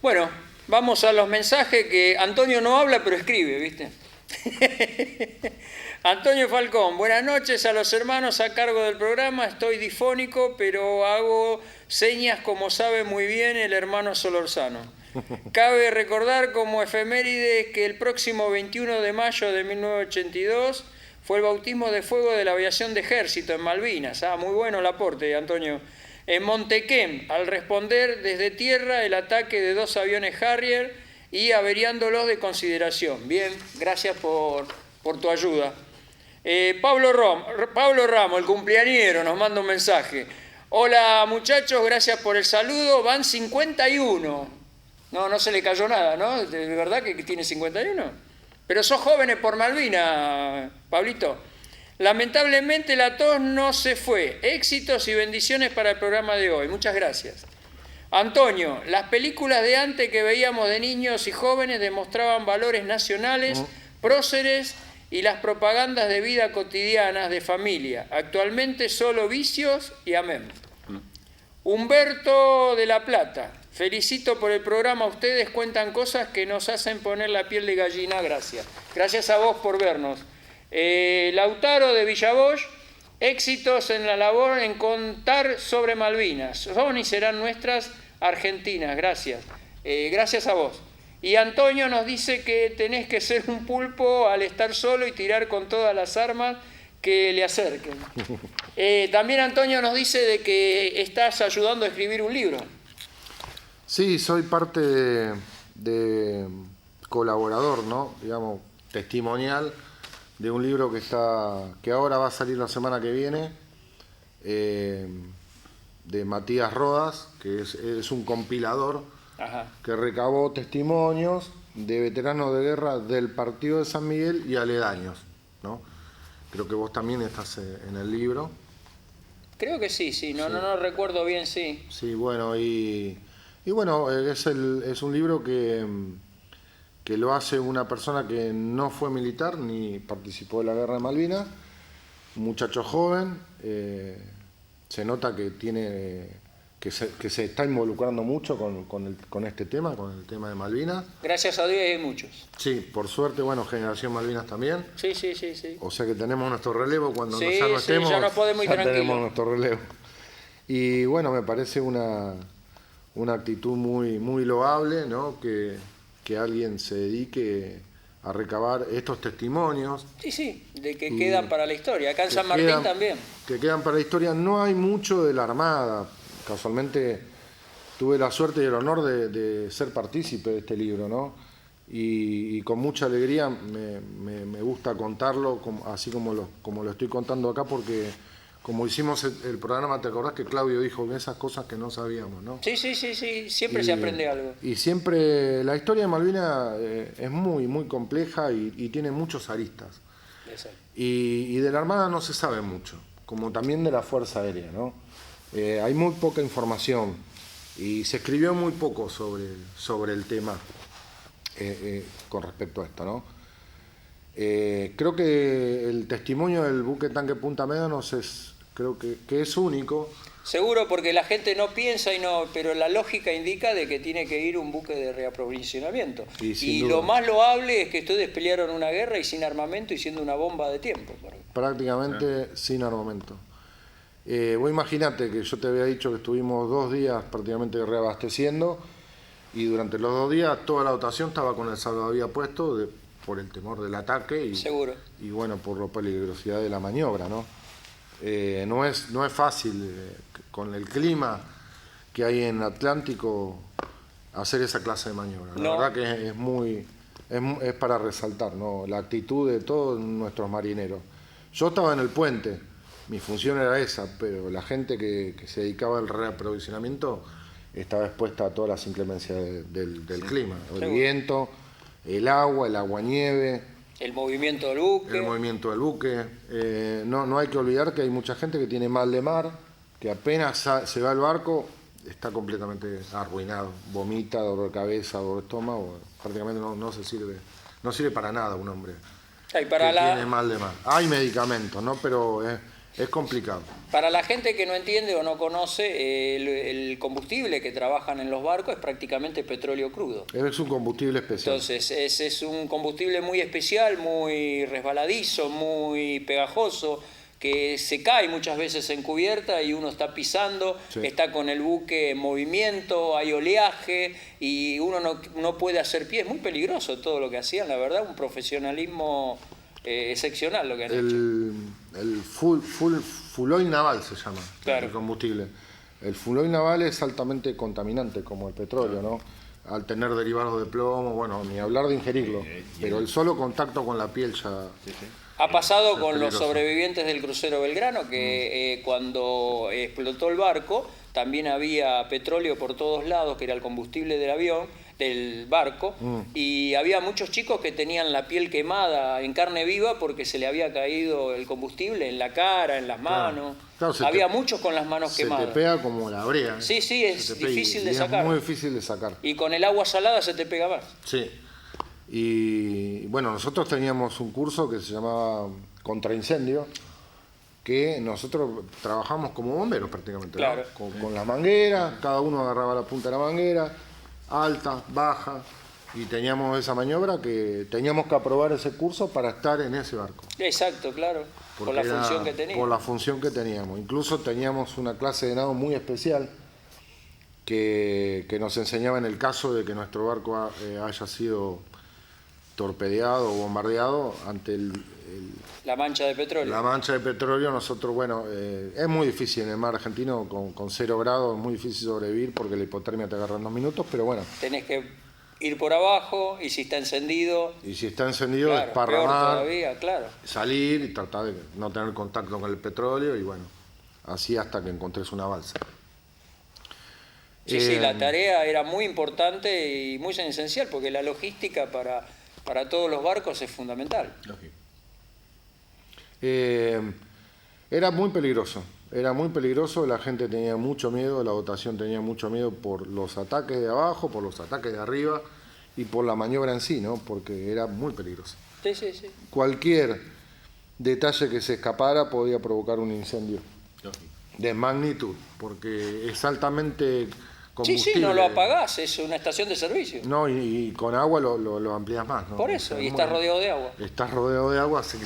[SPEAKER 2] Bueno, vamos a los mensajes que Antonio no habla, pero escribe, ¿viste? Antonio Falcón, buenas noches a los hermanos a cargo del programa. Estoy difónico, pero hago señas como sabe muy bien el hermano Solorzano. Cabe recordar como efeméride que el próximo 21 de mayo de 1982 fue el bautismo de fuego de la aviación de ejército en Malvinas. Muy bueno el aporte, Antonio. En Montequem, al responder desde tierra el ataque de 2 aviones Harrier y averiándolos de consideración. Bien, gracias por tu ayuda. Pablo Ramos, el cumpleañero, nos manda un mensaje. Hola muchachos, gracias por el saludo. Van 51. No se le cayó nada, ¿no? ¿De verdad que tiene 51? Pero sos jóvenes por Malvina, Pablito. Lamentablemente la tos no se fue. Éxitos y bendiciones para el programa de hoy. Muchas gracias. Antonio, las películas de antes que veíamos de niños y jóvenes demostraban valores nacionales, próceres y las propagandas de vida cotidianas de familia. Actualmente solo vicios y amén. Humberto de la Plata, felicito por el programa. Ustedes cuentan cosas que nos hacen poner la piel de gallina. Gracias. Gracias a vos por vernos. Lautaro de Villavoz, éxitos en la labor en contar sobre Malvinas. Son y serán nuestras Argentinas. Gracias. Gracias a vos. Y Antonio nos dice que tenés que ser un pulpo al estar solo y tirar con todas las armas que le acerquen. También Antonio nos dice de que estás ayudando a escribir un libro.
[SPEAKER 5] Sí, soy parte de colaborador, ¿no? Digamos, testimonial de un libro que ahora va a salir la semana que viene, de Matías Rodas, que es un compilador.
[SPEAKER 2] Ajá.
[SPEAKER 5] Que recabó testimonios de veteranos de guerra del partido de San Miguel y aledaños, ¿no? Creo que vos también estás en el libro.
[SPEAKER 2] Creo que sí, no recuerdo bien, sí.
[SPEAKER 5] Sí, bueno, y bueno, es un libro que lo hace una persona que no fue militar ni participó de la guerra de Malvinas, un muchacho joven, se nota que tiene... Que se está involucrando mucho con este tema, con el tema de Malvinas.
[SPEAKER 2] Gracias a Dios hay muchos.
[SPEAKER 5] Sí, por suerte, bueno, Generación Malvinas también.
[SPEAKER 2] Sí.
[SPEAKER 5] O sea que tenemos nuestro relevo cuando
[SPEAKER 2] Sí,
[SPEAKER 5] ya no estemos,
[SPEAKER 2] ya nos podemos ir tranquilos.
[SPEAKER 5] tenemos nuestro relevo. Y bueno, me parece una actitud muy loable, ¿no? Que alguien se dedique a recabar estos testimonios.
[SPEAKER 2] Sí, de que quedan para la historia. Acá en San Martín también.
[SPEAKER 5] Que quedan para la historia. No hay mucho de la Armada. Casualmente tuve la suerte y el honor de ser partícipe de este libro, ¿no? Y con mucha alegría me gusta contarlo, así como lo estoy contando acá, porque como hicimos el programa, ¿te acordás que Claudio dijo esas cosas que no sabíamos, ¿no?
[SPEAKER 2] Sí, siempre se aprende algo.
[SPEAKER 5] Y siempre la historia de Malvinas es muy compleja y tiene muchos aristas.
[SPEAKER 2] Exacto.
[SPEAKER 5] Y de la Armada no se sabe mucho, como también de la Fuerza Aérea, ¿no? Hay muy poca información y se escribió muy poco sobre el tema con respecto a esto, ¿no? Creo que el testimonio del buque tanque Punta Médanos creo que es único.
[SPEAKER 2] Seguro, porque la gente no piensa pero la lógica indica de que tiene que ir un buque de reaprovisionamiento. Y lo más loable es que ustedes pelearon una guerra y sin armamento y siendo una bomba de tiempo.
[SPEAKER 5] Prácticamente sin armamento. Vos imaginate que yo te había dicho que estuvimos 2 días prácticamente reabasteciendo y durante los 2 días toda la dotación estaba con el salvavidas puesto por el temor del ataque
[SPEAKER 2] Seguro.
[SPEAKER 5] Y bueno, por la peligrosidad de la maniobra, ¿no? No es fácil con el clima que hay en Atlántico hacer esa clase de maniobra. La verdad que es para resaltar, ¿no? La actitud de todos nuestros marineros. Yo estaba en el puente. Mi función era esa, pero la gente que se dedicaba al reaprovisionamiento estaba expuesta a todas las inclemencias del clima, el viento, el agua-nieve,
[SPEAKER 2] el movimiento del buque.
[SPEAKER 5] No hay que olvidar que hay mucha gente que tiene mal de mar, que apenas se va al barco está completamente arruinado, vomita, dolor de cabeza, dolor de estómago, prácticamente no sirve para nada un hombre tiene mal de mar. Hay medicamentos, ¿no? Pero es complicado.
[SPEAKER 2] Para la gente que no entiende o no conoce, el combustible que trabajan en los barcos es prácticamente petróleo crudo.
[SPEAKER 5] Es un combustible especial.
[SPEAKER 2] Entonces, es un combustible muy especial, muy resbaladizo, muy pegajoso, que se cae muchas veces en cubierta y uno está pisando, está con el buque en movimiento, hay oleaje y uno no puede hacer pie. Es muy peligroso todo lo que hacían, la verdad, un profesionalismo excepcional lo que han hecho.
[SPEAKER 5] El fuel oil naval se llama, el combustible. El fuel oil naval es altamente contaminante, como el petróleo, ¿no? Al tener derivados de plomo, bueno, ni hablar de ingerirlo, pero el solo contacto con la piel ya...
[SPEAKER 2] Ha pasado con los sobrevivientes del crucero Belgrano, que cuando explotó el barco, también había petróleo por todos lados, que era el combustible del barco, y había muchos chicos que tenían la piel quemada en carne viva porque se le había caído el combustible en la cara, en las manos. Había muchos con las manos quemadas.
[SPEAKER 5] Se te pega como la brea.
[SPEAKER 2] Sí, es difícil de sacar.
[SPEAKER 5] Es muy difícil de sacar.
[SPEAKER 2] Y con el agua salada se te pega más.
[SPEAKER 5] Sí. Y bueno, nosotros teníamos un curso que se llamaba Contraincendio, que nosotros trabajamos como bomberos prácticamente,
[SPEAKER 2] claro,
[SPEAKER 5] ¿no? Con la manguera, cada uno agarraba la punta de la manguera, alta, baja, y teníamos esa maniobra que teníamos que aprobar ese curso para estar en ese barco.
[SPEAKER 2] Exacto, claro, por la función que teníamos.
[SPEAKER 5] Por la función que teníamos. Incluso teníamos una clase de nado muy especial, que nos enseñaba en el caso de que nuestro barco haya sido torpedeado o bombardeado ante
[SPEAKER 2] la mancha de petróleo.
[SPEAKER 5] la mancha de petróleo. Nosotros, bueno, es muy difícil en el mar argentino con 0 grados, es muy difícil sobrevivir porque la hipotermia te agarra en 2 minutos, pero bueno.
[SPEAKER 2] Tenés que ir por abajo y si está encendido...
[SPEAKER 5] Y si está encendido,
[SPEAKER 2] claro,
[SPEAKER 5] desparramar,
[SPEAKER 2] peor todavía, claro.
[SPEAKER 5] salir y tratar de no tener contacto con el petróleo y bueno, así hasta que encontres una balsa.
[SPEAKER 2] Sí, la tarea era muy importante y muy esencial porque la logística para todos los barcos es fundamental.
[SPEAKER 4] Lógico.
[SPEAKER 5] Era muy peligroso, la gente tenía mucho miedo, la dotación tenía mucho miedo por los ataques de abajo, por los ataques de arriba y por la maniobra en sí, ¿no? Porque era muy peligroso.
[SPEAKER 2] Sí, sí, sí.
[SPEAKER 5] Cualquier detalle que se escapara podía provocar un incendio
[SPEAKER 4] Lógico.
[SPEAKER 5] de magnitud, porque es altamente combustible.
[SPEAKER 2] Sí, no lo apagás, es una estación de servicio.
[SPEAKER 5] No, y con agua lo amplías más, ¿no?
[SPEAKER 2] Por eso,
[SPEAKER 5] O sea,
[SPEAKER 2] y estás rodeado de agua.
[SPEAKER 5] Estás rodeado de agua, así que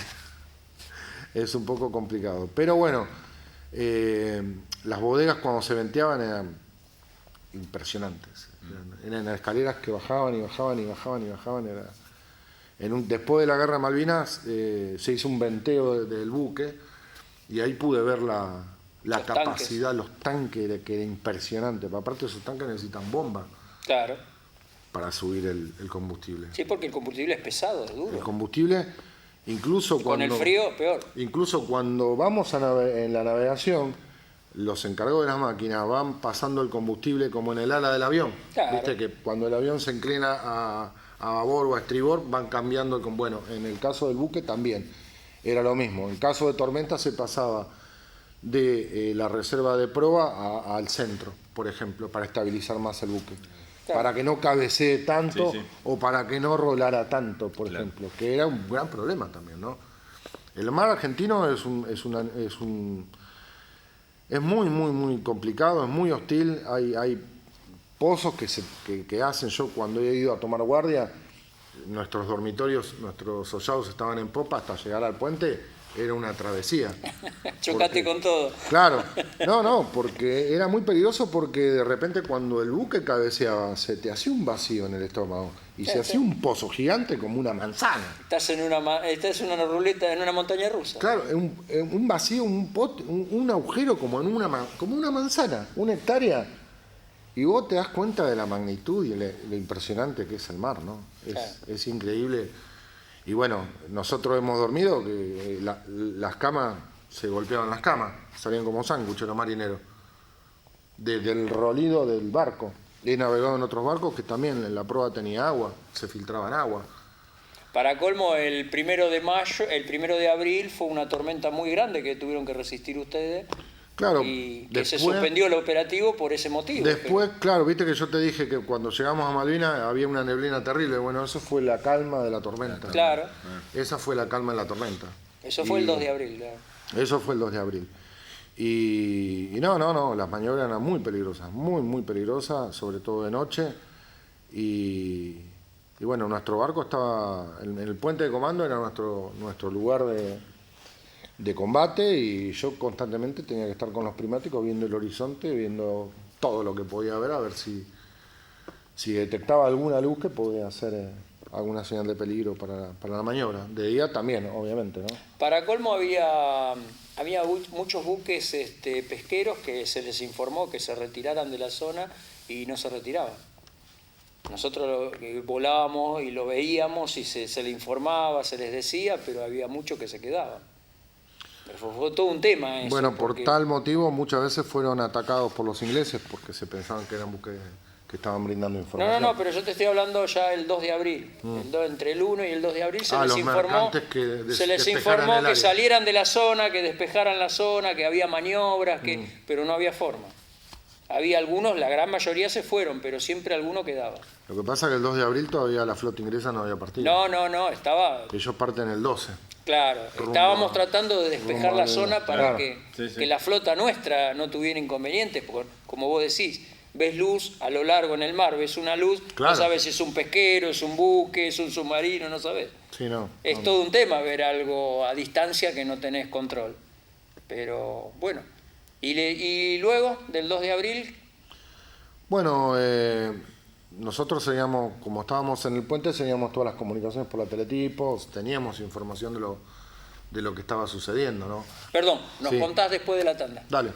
[SPEAKER 5] es un poco complicado. Pero bueno, las bodegas cuando se venteaban eran impresionantes. Eran escaleras que bajaban y bajaban y bajaban y bajaban. Después de la guerra de Malvinas se hizo un venteo del buque y ahí pude ver la capacidad, los tanques, que era impresionante. Aparte esos tanques necesitan bombas
[SPEAKER 2] Claro.
[SPEAKER 5] para subir el combustible.
[SPEAKER 2] Sí, porque el combustible es pesado, es duro.
[SPEAKER 5] El combustible, incluso
[SPEAKER 2] Con el frío, peor.
[SPEAKER 5] Incluso cuando vamos en la navegación, los encargados de las máquinas van pasando el combustible como en el ala del avión.
[SPEAKER 2] Claro.
[SPEAKER 5] Viste que cuando el avión se inclina a babor o a estribor, van cambiando el... Bueno, en el caso del buque también era lo mismo. En caso de tormenta se pasaba de la reserva de proa al centro, por ejemplo, para estabilizar más el buque.
[SPEAKER 2] Claro.
[SPEAKER 5] Para que no cabecee tanto,
[SPEAKER 4] Sí, sí.
[SPEAKER 5] o para que no rolara tanto, por
[SPEAKER 4] Claro.
[SPEAKER 5] ejemplo, que era un gran problema también, ¿no? El mar argentino es muy, muy, muy complicado, es muy hostil. Hay pozos que hacen. Yo cuando he ido a tomar guardia, nuestros dormitorios, nuestros hollados estaban en popa hasta llegar al puente, era una travesía.
[SPEAKER 2] Chocate con todo.
[SPEAKER 5] Claro, no, porque era muy peligroso porque de repente cuando el buque cabeceaba se te hacía un vacío en el estómago y se hacía un pozo gigante como una manzana.
[SPEAKER 2] Estás en una ruleta, en una montaña rusa.
[SPEAKER 5] Claro, un vacío, un agujero como una manzana, 1 hectárea. Y vos te das cuenta de la magnitud y lo impresionante que es el mar, ¿no? Es increíble. Y bueno, nosotros hemos dormido que las camas, se golpeaban las camas, salían como sándwiches los marineros, del rolido del barco. He navegado en otros barcos que también en la proa tenía agua, se filtraban agua.
[SPEAKER 2] Para colmo, el 1 de abril fue una tormenta muy grande que tuvieron que resistir ustedes.
[SPEAKER 5] Claro,
[SPEAKER 2] Y que se suspendió el operativo por ese motivo.
[SPEAKER 5] Después, claro, viste que yo te dije que cuando llegamos a Malvinas había una neblina terrible. Bueno, eso fue la calma de la tormenta.
[SPEAKER 2] Claro.
[SPEAKER 5] Esa fue la calma de la tormenta.
[SPEAKER 2] Eso fue el 2 de abril. Claro.
[SPEAKER 5] Eso fue el 2 de abril. Y no, las maniobras eran muy peligrosas, muy, muy peligrosas, sobre todo de noche. Y bueno, nuestro barco estaba en el puente de comando, era nuestro lugar de combate, y yo constantemente tenía que estar con los prismáticos viendo el horizonte, viendo todo lo que podía ver, a ver si detectaba alguna luz que podía hacer alguna señal de peligro para la maniobra. De día también, obviamente, ¿no?
[SPEAKER 2] Para colmo había muchos buques pesqueros que se les informó que se retiraran de la zona y no se retiraban. Nosotros volábamos y lo veíamos y se le informaba, se les decía, pero había muchos que se quedaban. Fue todo un tema eso.
[SPEAKER 5] Bueno, por tal motivo muchas veces fueron atacados por los ingleses porque se pensaban que eran buques que estaban brindando información.
[SPEAKER 2] No, pero yo te estoy hablando ya el 2 de abril. Entre el 1 y el 2 de abril se les
[SPEAKER 5] los
[SPEAKER 2] informó,
[SPEAKER 5] mercantes que despejaran el
[SPEAKER 2] que
[SPEAKER 5] área.
[SPEAKER 2] salieran de la zona, que despejaran la zona, que había maniobras, pero no había forma. Había algunos, la gran mayoría se fueron, pero siempre alguno quedaba.
[SPEAKER 5] Lo que pasa es que el 2 de abril todavía la flota inglesa no había partido.
[SPEAKER 2] No, estaba...
[SPEAKER 5] Ellos parten el 12.
[SPEAKER 2] Claro, estábamos tratando de despejar la zona para
[SPEAKER 5] claro.
[SPEAKER 2] que la flota nuestra no tuviera inconvenientes, porque como vos decís, ves luz a lo largo en el mar, ves una luz,
[SPEAKER 5] Claro.
[SPEAKER 2] no sabes si es un pesquero, es un buque, es un submarino, no sabes.
[SPEAKER 5] Sí, no.
[SPEAKER 2] Es todo un tema ver algo a distancia que no tenés control. Pero bueno, y luego del 2 de abril,
[SPEAKER 5] Bueno, nosotros seguíamos, como estábamos en el puente, seguíamos todas las comunicaciones por la teletipos, teníamos información de lo que estaba sucediendo, ¿no?
[SPEAKER 2] Perdón, nos
[SPEAKER 5] Sí.
[SPEAKER 2] contás después de la tanda.
[SPEAKER 5] Dale.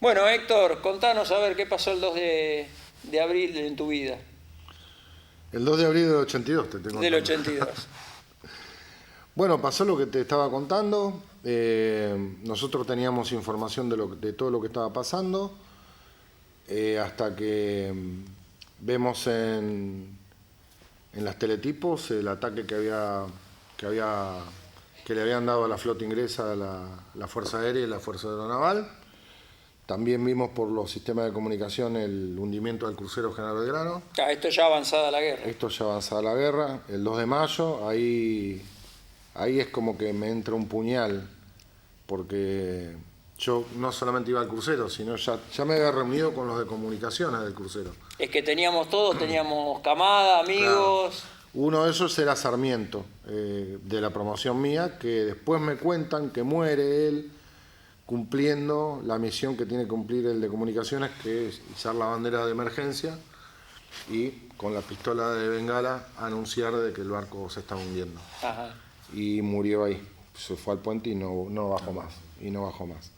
[SPEAKER 2] Bueno, Héctor, contanos a ver qué pasó el 2 de abril en tu vida.
[SPEAKER 5] El 2 de abril del 82 te tengo.
[SPEAKER 2] Del 82.
[SPEAKER 5] Bueno, pasó lo que te estaba contando. Nosotros teníamos información de todo lo que estaba pasando. Hasta que vemos en las teletipos el ataque que le habían dado a la flota inglesa, la Fuerza Aérea y la Fuerza Aeronaval. También vimos por los sistemas de comunicación el hundimiento del crucero General Belgrano.
[SPEAKER 2] Esto ya avanzada la guerra.
[SPEAKER 5] Esto ya avanzada la guerra. El 2 de mayo, ahí es como que me entra un puñal, porque yo no solamente iba al crucero, sino ya me había reunido con los de comunicaciones del crucero.
[SPEAKER 2] Es que teníamos todos, teníamos camada, amigos.
[SPEAKER 5] Claro. Uno de esos era Sarmiento, de la promoción mía, que después me cuentan que muere él cumpliendo la misión que tiene que cumplir el de comunicaciones, que es izar la bandera de emergencia y con la pistola de bengala anunciar de que el barco se está hundiendo.
[SPEAKER 2] Ajá.
[SPEAKER 5] Y murió ahí. Se fue al puente y no bajó más.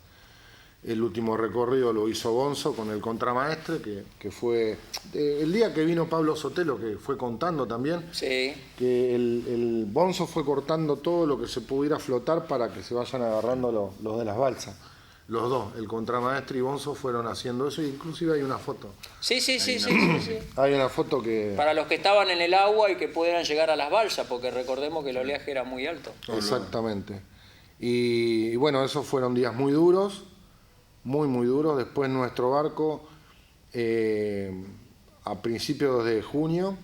[SPEAKER 5] El último recorrido lo hizo Bonzo con el contramaestre, que fue el día que vino Pablo Sotelo, que fue contando también,
[SPEAKER 2] Sí.
[SPEAKER 5] que el Bonzo fue cortando todo lo que se pudiera flotar para que se vayan agarrando los de las balsas. Los dos, el contramaestre y Bonzo, fueron haciendo eso, e inclusive hay una foto.
[SPEAKER 2] Sí.
[SPEAKER 5] Hay una foto que...
[SPEAKER 2] Para los que estaban en el agua y que pudieran llegar a las balsas, porque recordemos que el oleaje era muy alto.
[SPEAKER 5] Exactamente. Y bueno, esos fueron días muy duros, muy duros. Después nuestro barco, a principios de junio,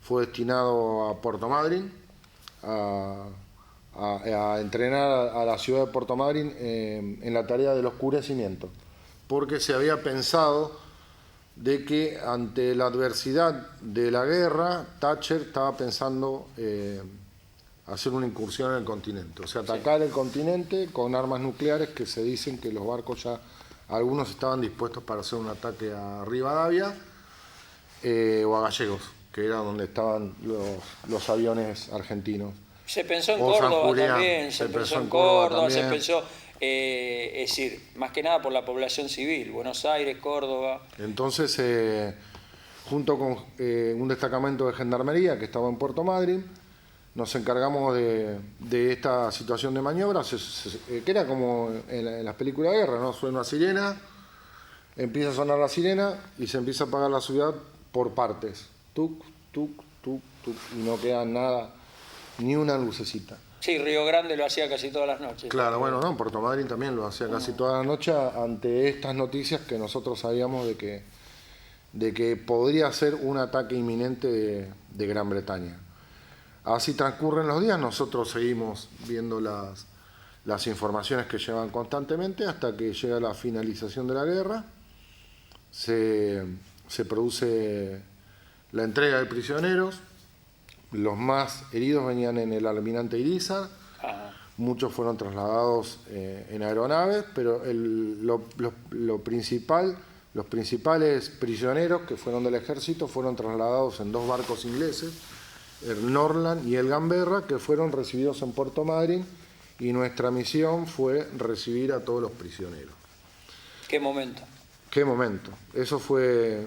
[SPEAKER 5] fue destinado a Puerto Madryn, a entrenar a la ciudad de Puerto Madryn en la tarea del oscurecimiento, porque se había pensado de que ante la adversidad de la guerra, Thatcher estaba pensando hacer una incursión en el continente. O sea, atacar el continente con armas nucleares, que se dicen que los barcos ya, algunos estaban dispuestos para hacer un ataque a Rivadavia o a Gallegos, que era donde estaban los aviones argentinos.
[SPEAKER 2] Se pensó en
[SPEAKER 5] O San
[SPEAKER 2] Córdoba
[SPEAKER 5] Julián,
[SPEAKER 2] también, se pensó en Córdoba, se pensó, es decir, más que nada por la población civil, Buenos Aires, Córdoba.
[SPEAKER 5] Entonces, junto con un destacamento de gendarmería que estaba en Puerto Madryn, nos encargamos de esta situación de maniobra, que era como en las películas de guerra, ¿no? Suena una sirena, empieza a sonar la sirena y se empieza a apagar la ciudad por partes. Tuc, tuc, tuc, tuc, y no queda nada, ni una lucecita.
[SPEAKER 2] Sí, Río Grande lo hacía casi todas las noches.
[SPEAKER 5] Claro, bueno, no, Puerto Madryn también lo hacía casi toda la noche ante estas noticias que nosotros sabíamos de que podría ser un ataque inminente de Gran Bretaña. Así transcurren los días, nosotros seguimos viendo las informaciones que llevan constantemente hasta que llega la finalización de la guerra, se produce la entrega de prisioneros, los más heridos venían en el almirante Irízar, muchos fueron trasladados en aeronaves, pero los principales prisioneros que fueron del ejército fueron trasladados en 2 barcos ingleses, el Norland y el Gamberra, que fueron recibidos en Puerto Madryn, y nuestra misión fue recibir a todos los prisioneros.
[SPEAKER 2] ¿Qué momento?
[SPEAKER 5] ¿Qué momento? Eso fue,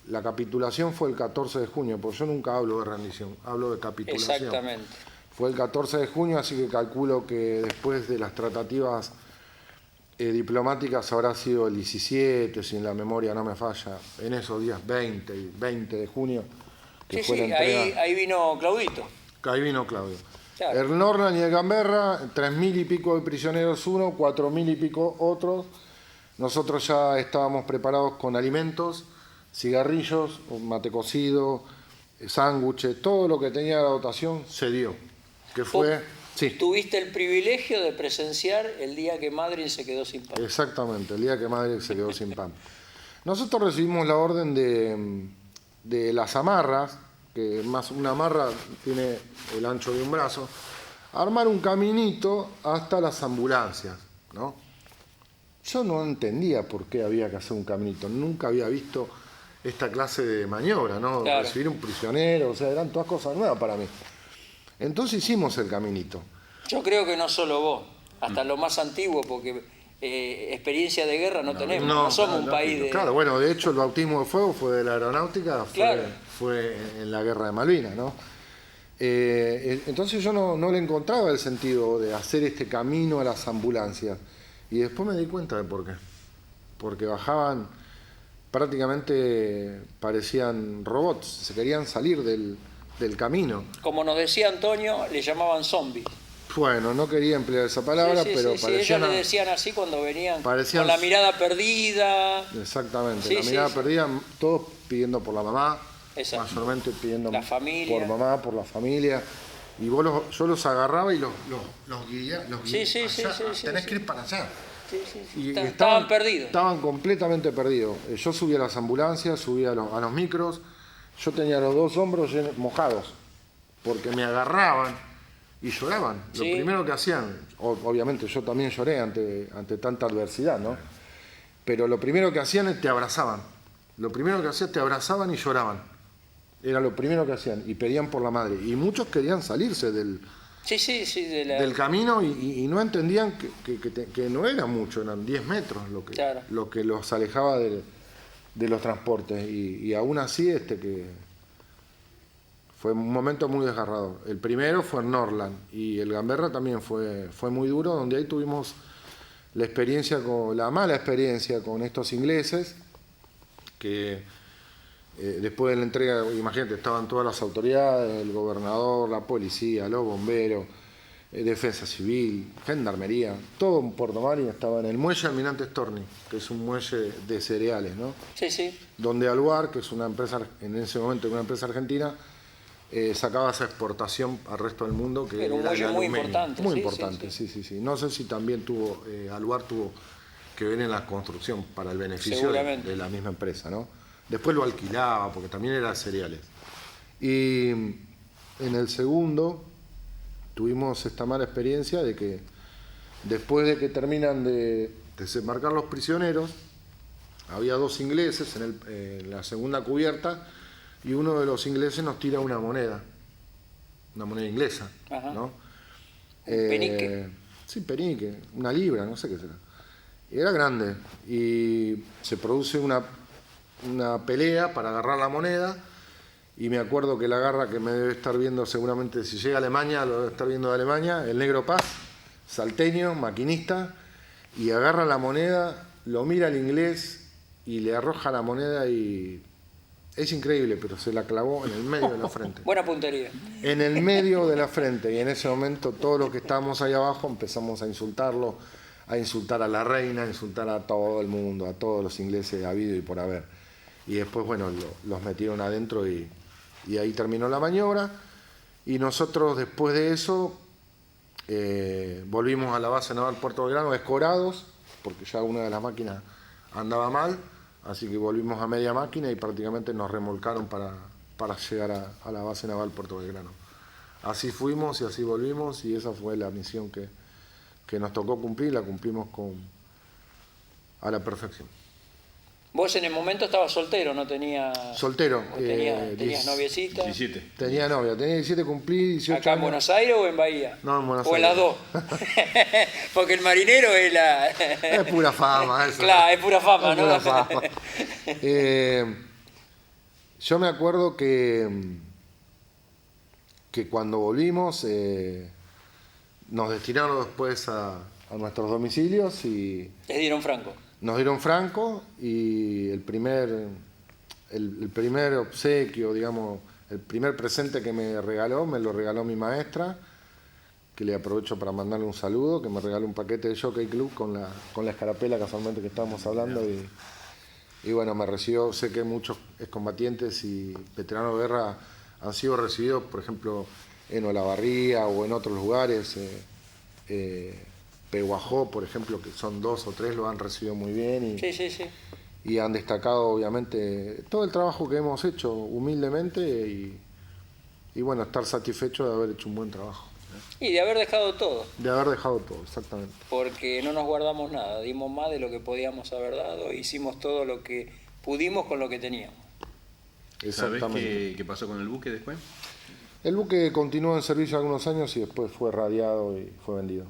[SPEAKER 5] la capitulación fue el 14 de junio, porque yo nunca hablo de rendición, hablo de capitulación.
[SPEAKER 2] Exactamente.
[SPEAKER 5] Fue el 14 de junio, así que calculo que después de las tratativas diplomáticas habrá sido el 17, si en la memoria no me falla, en esos días 20 de junio, que
[SPEAKER 2] Sí,
[SPEAKER 5] fue
[SPEAKER 2] sí,
[SPEAKER 5] la entrega.
[SPEAKER 2] ahí vino Claudito.
[SPEAKER 5] Ahí vino Claudio.
[SPEAKER 2] Claro.
[SPEAKER 5] El Norland y el Gamberra, 3.000 y pico de prisioneros uno, 4.000 y pico otros. Nosotros ya estábamos preparados con alimentos, cigarrillos, mate cocido, sándwiches, todo lo que tenía la dotación se dio. Que fue... Sí.
[SPEAKER 2] Tuviste el privilegio de presenciar el día que Madryn se quedó sin pan.
[SPEAKER 5] Exactamente, el día que Madrid se quedó sin pan. Nosotros recibimos la orden de las amarras, que más una amarra tiene el ancho de un brazo, armar un caminito hasta las ambulancias, ¿no? Yo no entendía por qué había que hacer un caminito, nunca había visto esta clase de maniobra, ¿no?
[SPEAKER 2] Claro.
[SPEAKER 5] Recibir un prisionero, o sea, eran todas cosas nuevas para mí. Entonces hicimos el caminito.
[SPEAKER 2] Yo creo que no solo vos, hata lo más antiguo, porque experiencia de guerra no tenemos, no somos un país de...
[SPEAKER 5] Claro, bueno, de hecho el bautismo de fuego fue de la aeronáutica,
[SPEAKER 2] Claro.
[SPEAKER 5] fue en la guerra de Malvinas, ¿no? Entonces yo no le encontraba el sentido de hacer este camino a las ambulancias. Y después me di cuenta de por qué. Porque bajaban, prácticamente parecían robots, se querían salir del camino.
[SPEAKER 2] Como nos decía Antonio, le llamaban zombies.
[SPEAKER 5] Bueno, no quería emplear esa palabra,
[SPEAKER 2] Sí,
[SPEAKER 5] pero
[SPEAKER 2] sí,
[SPEAKER 5] parecían...
[SPEAKER 2] ellos le decían así cuando venían,
[SPEAKER 5] parecían-
[SPEAKER 2] con la mirada perdida.
[SPEAKER 5] Exactamente,
[SPEAKER 2] Sí,
[SPEAKER 5] la
[SPEAKER 2] sí,
[SPEAKER 5] mirada
[SPEAKER 2] sí.
[SPEAKER 5] perdida, todos pidiendo por la mamá,
[SPEAKER 2] Exacto.
[SPEAKER 5] mayormente pidiendo
[SPEAKER 2] La familia.
[SPEAKER 5] por mamá, por la familia. Y yo los agarraba y los guiaba.
[SPEAKER 2] Sí, sí,
[SPEAKER 5] allá,
[SPEAKER 2] sí, sí,
[SPEAKER 5] tenés
[SPEAKER 2] sí.
[SPEAKER 5] que ir para allá.
[SPEAKER 2] Sí, sí, sí.
[SPEAKER 5] Y
[SPEAKER 2] Estaban perdidos.
[SPEAKER 5] Estaban completamente perdidos. Yo subía a las ambulancias, subía a los micros. Yo tenía los 2 hombros mojados, porque me agarraban y lloraban. Lo
[SPEAKER 2] Sí.
[SPEAKER 5] primero que hacían, obviamente yo también lloré ante tanta adversidad, ¿no? Pero lo primero que hacían es te abrazaban. Lo primero que hacían te abrazaban y lloraban. Era lo primero que hacían y pedían por la madre. Y muchos querían salirse del
[SPEAKER 2] del
[SPEAKER 5] camino y no entendían que no era mucho, eran 10 metros
[SPEAKER 2] Claro.
[SPEAKER 5] lo que los alejaba de los transportes. Y aún así que fue un momento muy desgarrador. El primero fue en Norland y el Gamberra también fue muy duro, donde ahí tuvimos la mala experiencia con estos ingleses, que después de la entrega, imagínate, estaban todas las autoridades, el gobernador, la policía, los bomberos, defensa civil, gendarmería, todo en Puerto Madryn estaba en el muelle Almirante Storni, que es un muelle de cereales, ¿no?
[SPEAKER 2] Sí, sí.
[SPEAKER 5] Donde Aluar, que es una empresa, en ese momento una empresa argentina, sacaba esa exportación al resto del mundo, que
[SPEAKER 2] Era un muelle
[SPEAKER 5] el
[SPEAKER 2] muy
[SPEAKER 5] aluminio.
[SPEAKER 2] importante,
[SPEAKER 5] Muy
[SPEAKER 2] sí,
[SPEAKER 5] importante,
[SPEAKER 2] sí,
[SPEAKER 5] sí. No sé si también Aluar tuvo que ver en la construcción para el beneficio de la misma empresa, ¿no? Después lo alquilaba, porque también era de cereales. Y En el segundo tuvimos esta mala experiencia de que después de que terminan de desembarcar los prisioneros, había 2 ingleses en la segunda cubierta y uno de los ingleses nos tira una moneda inglesa, ¿no?
[SPEAKER 2] ¿Penique?
[SPEAKER 5] Sí, penique, una libra, no sé qué será. Y era grande y se produce una pelea para agarrar la moneda y me acuerdo que la agarra, que me debe estar viendo seguramente, si llega a Alemania, lo debe estar viendo de Alemania, el negro Paz, salteño, maquinista, y agarra la moneda, lo mira al inglés y le arroja la moneda y es increíble, pero se la clavó en el medio de la frente.
[SPEAKER 2] Buena puntería.
[SPEAKER 5] En el medio de la frente, y en ese momento todos los que estábamos ahí abajo empezamos a insultarlo, a insultar a la reina, a insultar a todo el mundo, a todos los ingleses habido y por haber. Y después, bueno, los metieron adentro y ahí terminó la maniobra. Y nosotros después de eso volvimos a la base naval Puerto Belgrano escorados, porque ya una de las máquinas andaba mal, así que volvimos a media máquina y prácticamente nos remolcaron para llegar a la base naval Puerto Belgrano. Así fuimos y así volvimos y esa fue la misión que nos tocó cumplir, la cumplimos a la perfección.
[SPEAKER 2] Vos en el momento estabas soltero, no tenías...
[SPEAKER 5] Soltero.
[SPEAKER 2] ¿Tenías noviecita?
[SPEAKER 4] 17.
[SPEAKER 5] Tenía novia, tenía 17, cumplí 18
[SPEAKER 2] ¿Acá en
[SPEAKER 5] años.
[SPEAKER 2] Buenos Aires o en Bahía?
[SPEAKER 5] No, en Buenos
[SPEAKER 2] Aires. O en las dos. Porque el marinero es la...
[SPEAKER 5] Es pura fama eso.
[SPEAKER 2] Claro, es pura fama,
[SPEAKER 5] Es
[SPEAKER 2] ¿no?
[SPEAKER 5] pura fama. Yo me acuerdo que cuando volvimos nos destinaron después a nuestros domicilios y
[SPEAKER 2] Les dieron franco.
[SPEAKER 5] nos dieron franco y el primer obsequio, digamos, el primer presente que me lo regaló mi maestra, que le aprovecho para mandarle un saludo, que me regaló un paquete de Jockey Club con la escarapela casualmente que estábamos hablando y bueno, me recibió. Sé que muchos excombatientes y veteranos de guerra han sido recibidos, por ejemplo, en Olavarría o en otros lugares, Pehuajó, por ejemplo, que son 2 o 3, lo han recibido muy bien
[SPEAKER 2] Sí.
[SPEAKER 5] y han destacado obviamente todo el trabajo que hemos hecho humildemente y bueno, estar satisfecho de haber hecho un buen trabajo.
[SPEAKER 2] Y de haber dejado todo.
[SPEAKER 5] De haber dejado todo, exactamente.
[SPEAKER 2] Porque no nos guardamos nada, dimos más de lo que podíamos haber dado, hicimos todo lo que pudimos con lo que teníamos.
[SPEAKER 4] ¿Sabés qué pasó con el buque después?
[SPEAKER 5] El buque continuó en servicio algunos años y después fue radiado y fue vendido.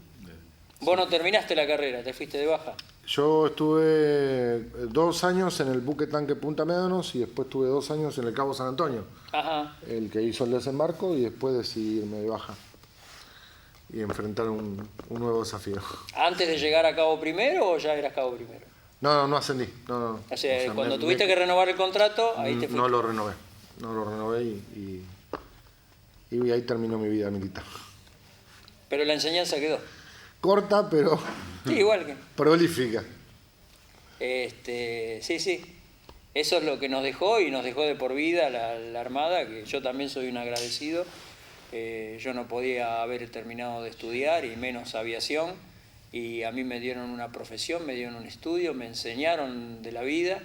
[SPEAKER 2] Vos no terminaste la carrera, te fuiste de baja.
[SPEAKER 5] Yo estuve 2 años en el buque tanque Punta Médanos y después estuve 2 años en el Cabo San Antonio,
[SPEAKER 2] Ajá.
[SPEAKER 5] el que hizo el desembarco, y después decidí irme de baja y enfrentar un nuevo desafío.
[SPEAKER 2] ¿Antes de llegar a Cabo Primero o ya eras Cabo Primero?
[SPEAKER 5] No ascendí. No.
[SPEAKER 2] O sea, cuando tuviste que renovar el contrato, ahí te fuiste.
[SPEAKER 5] No lo renové y ahí terminó mi vida militar.
[SPEAKER 2] Pero la enseñanza quedó.
[SPEAKER 5] Corta, pero
[SPEAKER 2] Sí, igual que...
[SPEAKER 5] prolífica.
[SPEAKER 2] Sí. Eso es lo que nos dejó y nos dejó de por vida la Armada, que yo también soy un agradecido. Yo no podía haber terminado de estudiar y menos aviación, y a mí me dieron una profesión, me dieron un estudio, me enseñaron de la vida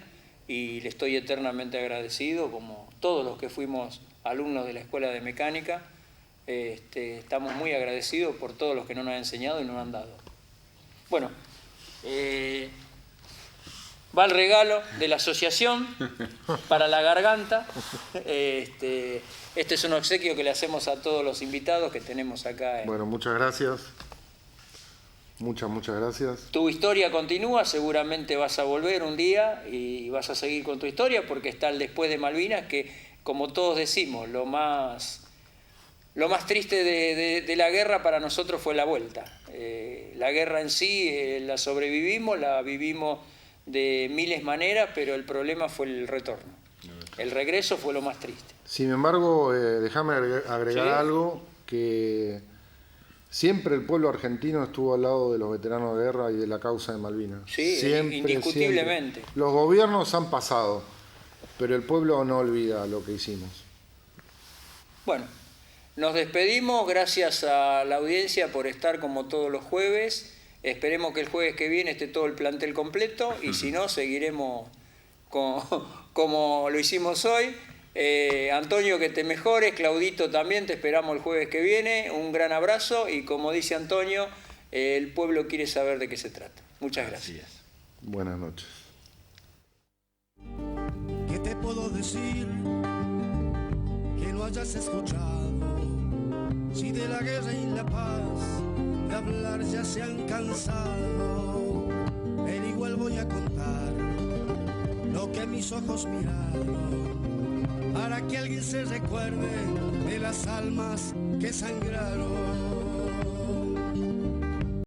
[SPEAKER 2] y le estoy eternamente agradecido, como todos los que fuimos alumnos de la Escuela de Mecánica. Estamos muy agradecidos por todos los que no nos han enseñado y nos han dado. Bueno, va el regalo de la asociación para la garganta. Este es un obsequio que le hacemos a todos los invitados que tenemos acá.
[SPEAKER 5] Bueno, muchas gracias. Muchas gracias.
[SPEAKER 2] Tu historia continúa, seguramente vas a volver un día y vas a seguir con tu historia, porque está el después de Malvinas, que como todos decimos, lo más triste de la guerra para nosotros fue la vuelta. La guerra en sí la sobrevivimos, la vivimos de miles maneras, pero el problema fue el retorno. El regreso fue lo más triste.
[SPEAKER 5] Sin embargo, déjame agregar
[SPEAKER 2] ¿Sí?
[SPEAKER 5] algo, que siempre el pueblo argentino estuvo al lado de los veteranos de guerra y de la causa de Malvinas.
[SPEAKER 2] Sí,
[SPEAKER 5] siempre,
[SPEAKER 2] indiscutiblemente.
[SPEAKER 5] Siempre. Los gobiernos han pasado, pero el pueblo no olvida lo que hicimos.
[SPEAKER 2] Bueno, nos despedimos, gracias a la audiencia por estar como todos los jueves. Esperemos que el jueves que viene esté todo el plantel completo y si no, seguiremos como lo hicimos hoy. Antonio, que te mejores. Claudito también, te esperamos el jueves que viene. Un gran abrazo y como dice Antonio, el pueblo quiere saber de qué se trata. Muchas gracias.
[SPEAKER 5] Buenas noches.
[SPEAKER 1] ¿Qué te puedo decir que no hayas escuchado? Si de la guerra y la paz de hablar ya se han cansado, pero igual voy a contar lo que mis ojos miraron, para que alguien se recuerde de las almas que sangraron.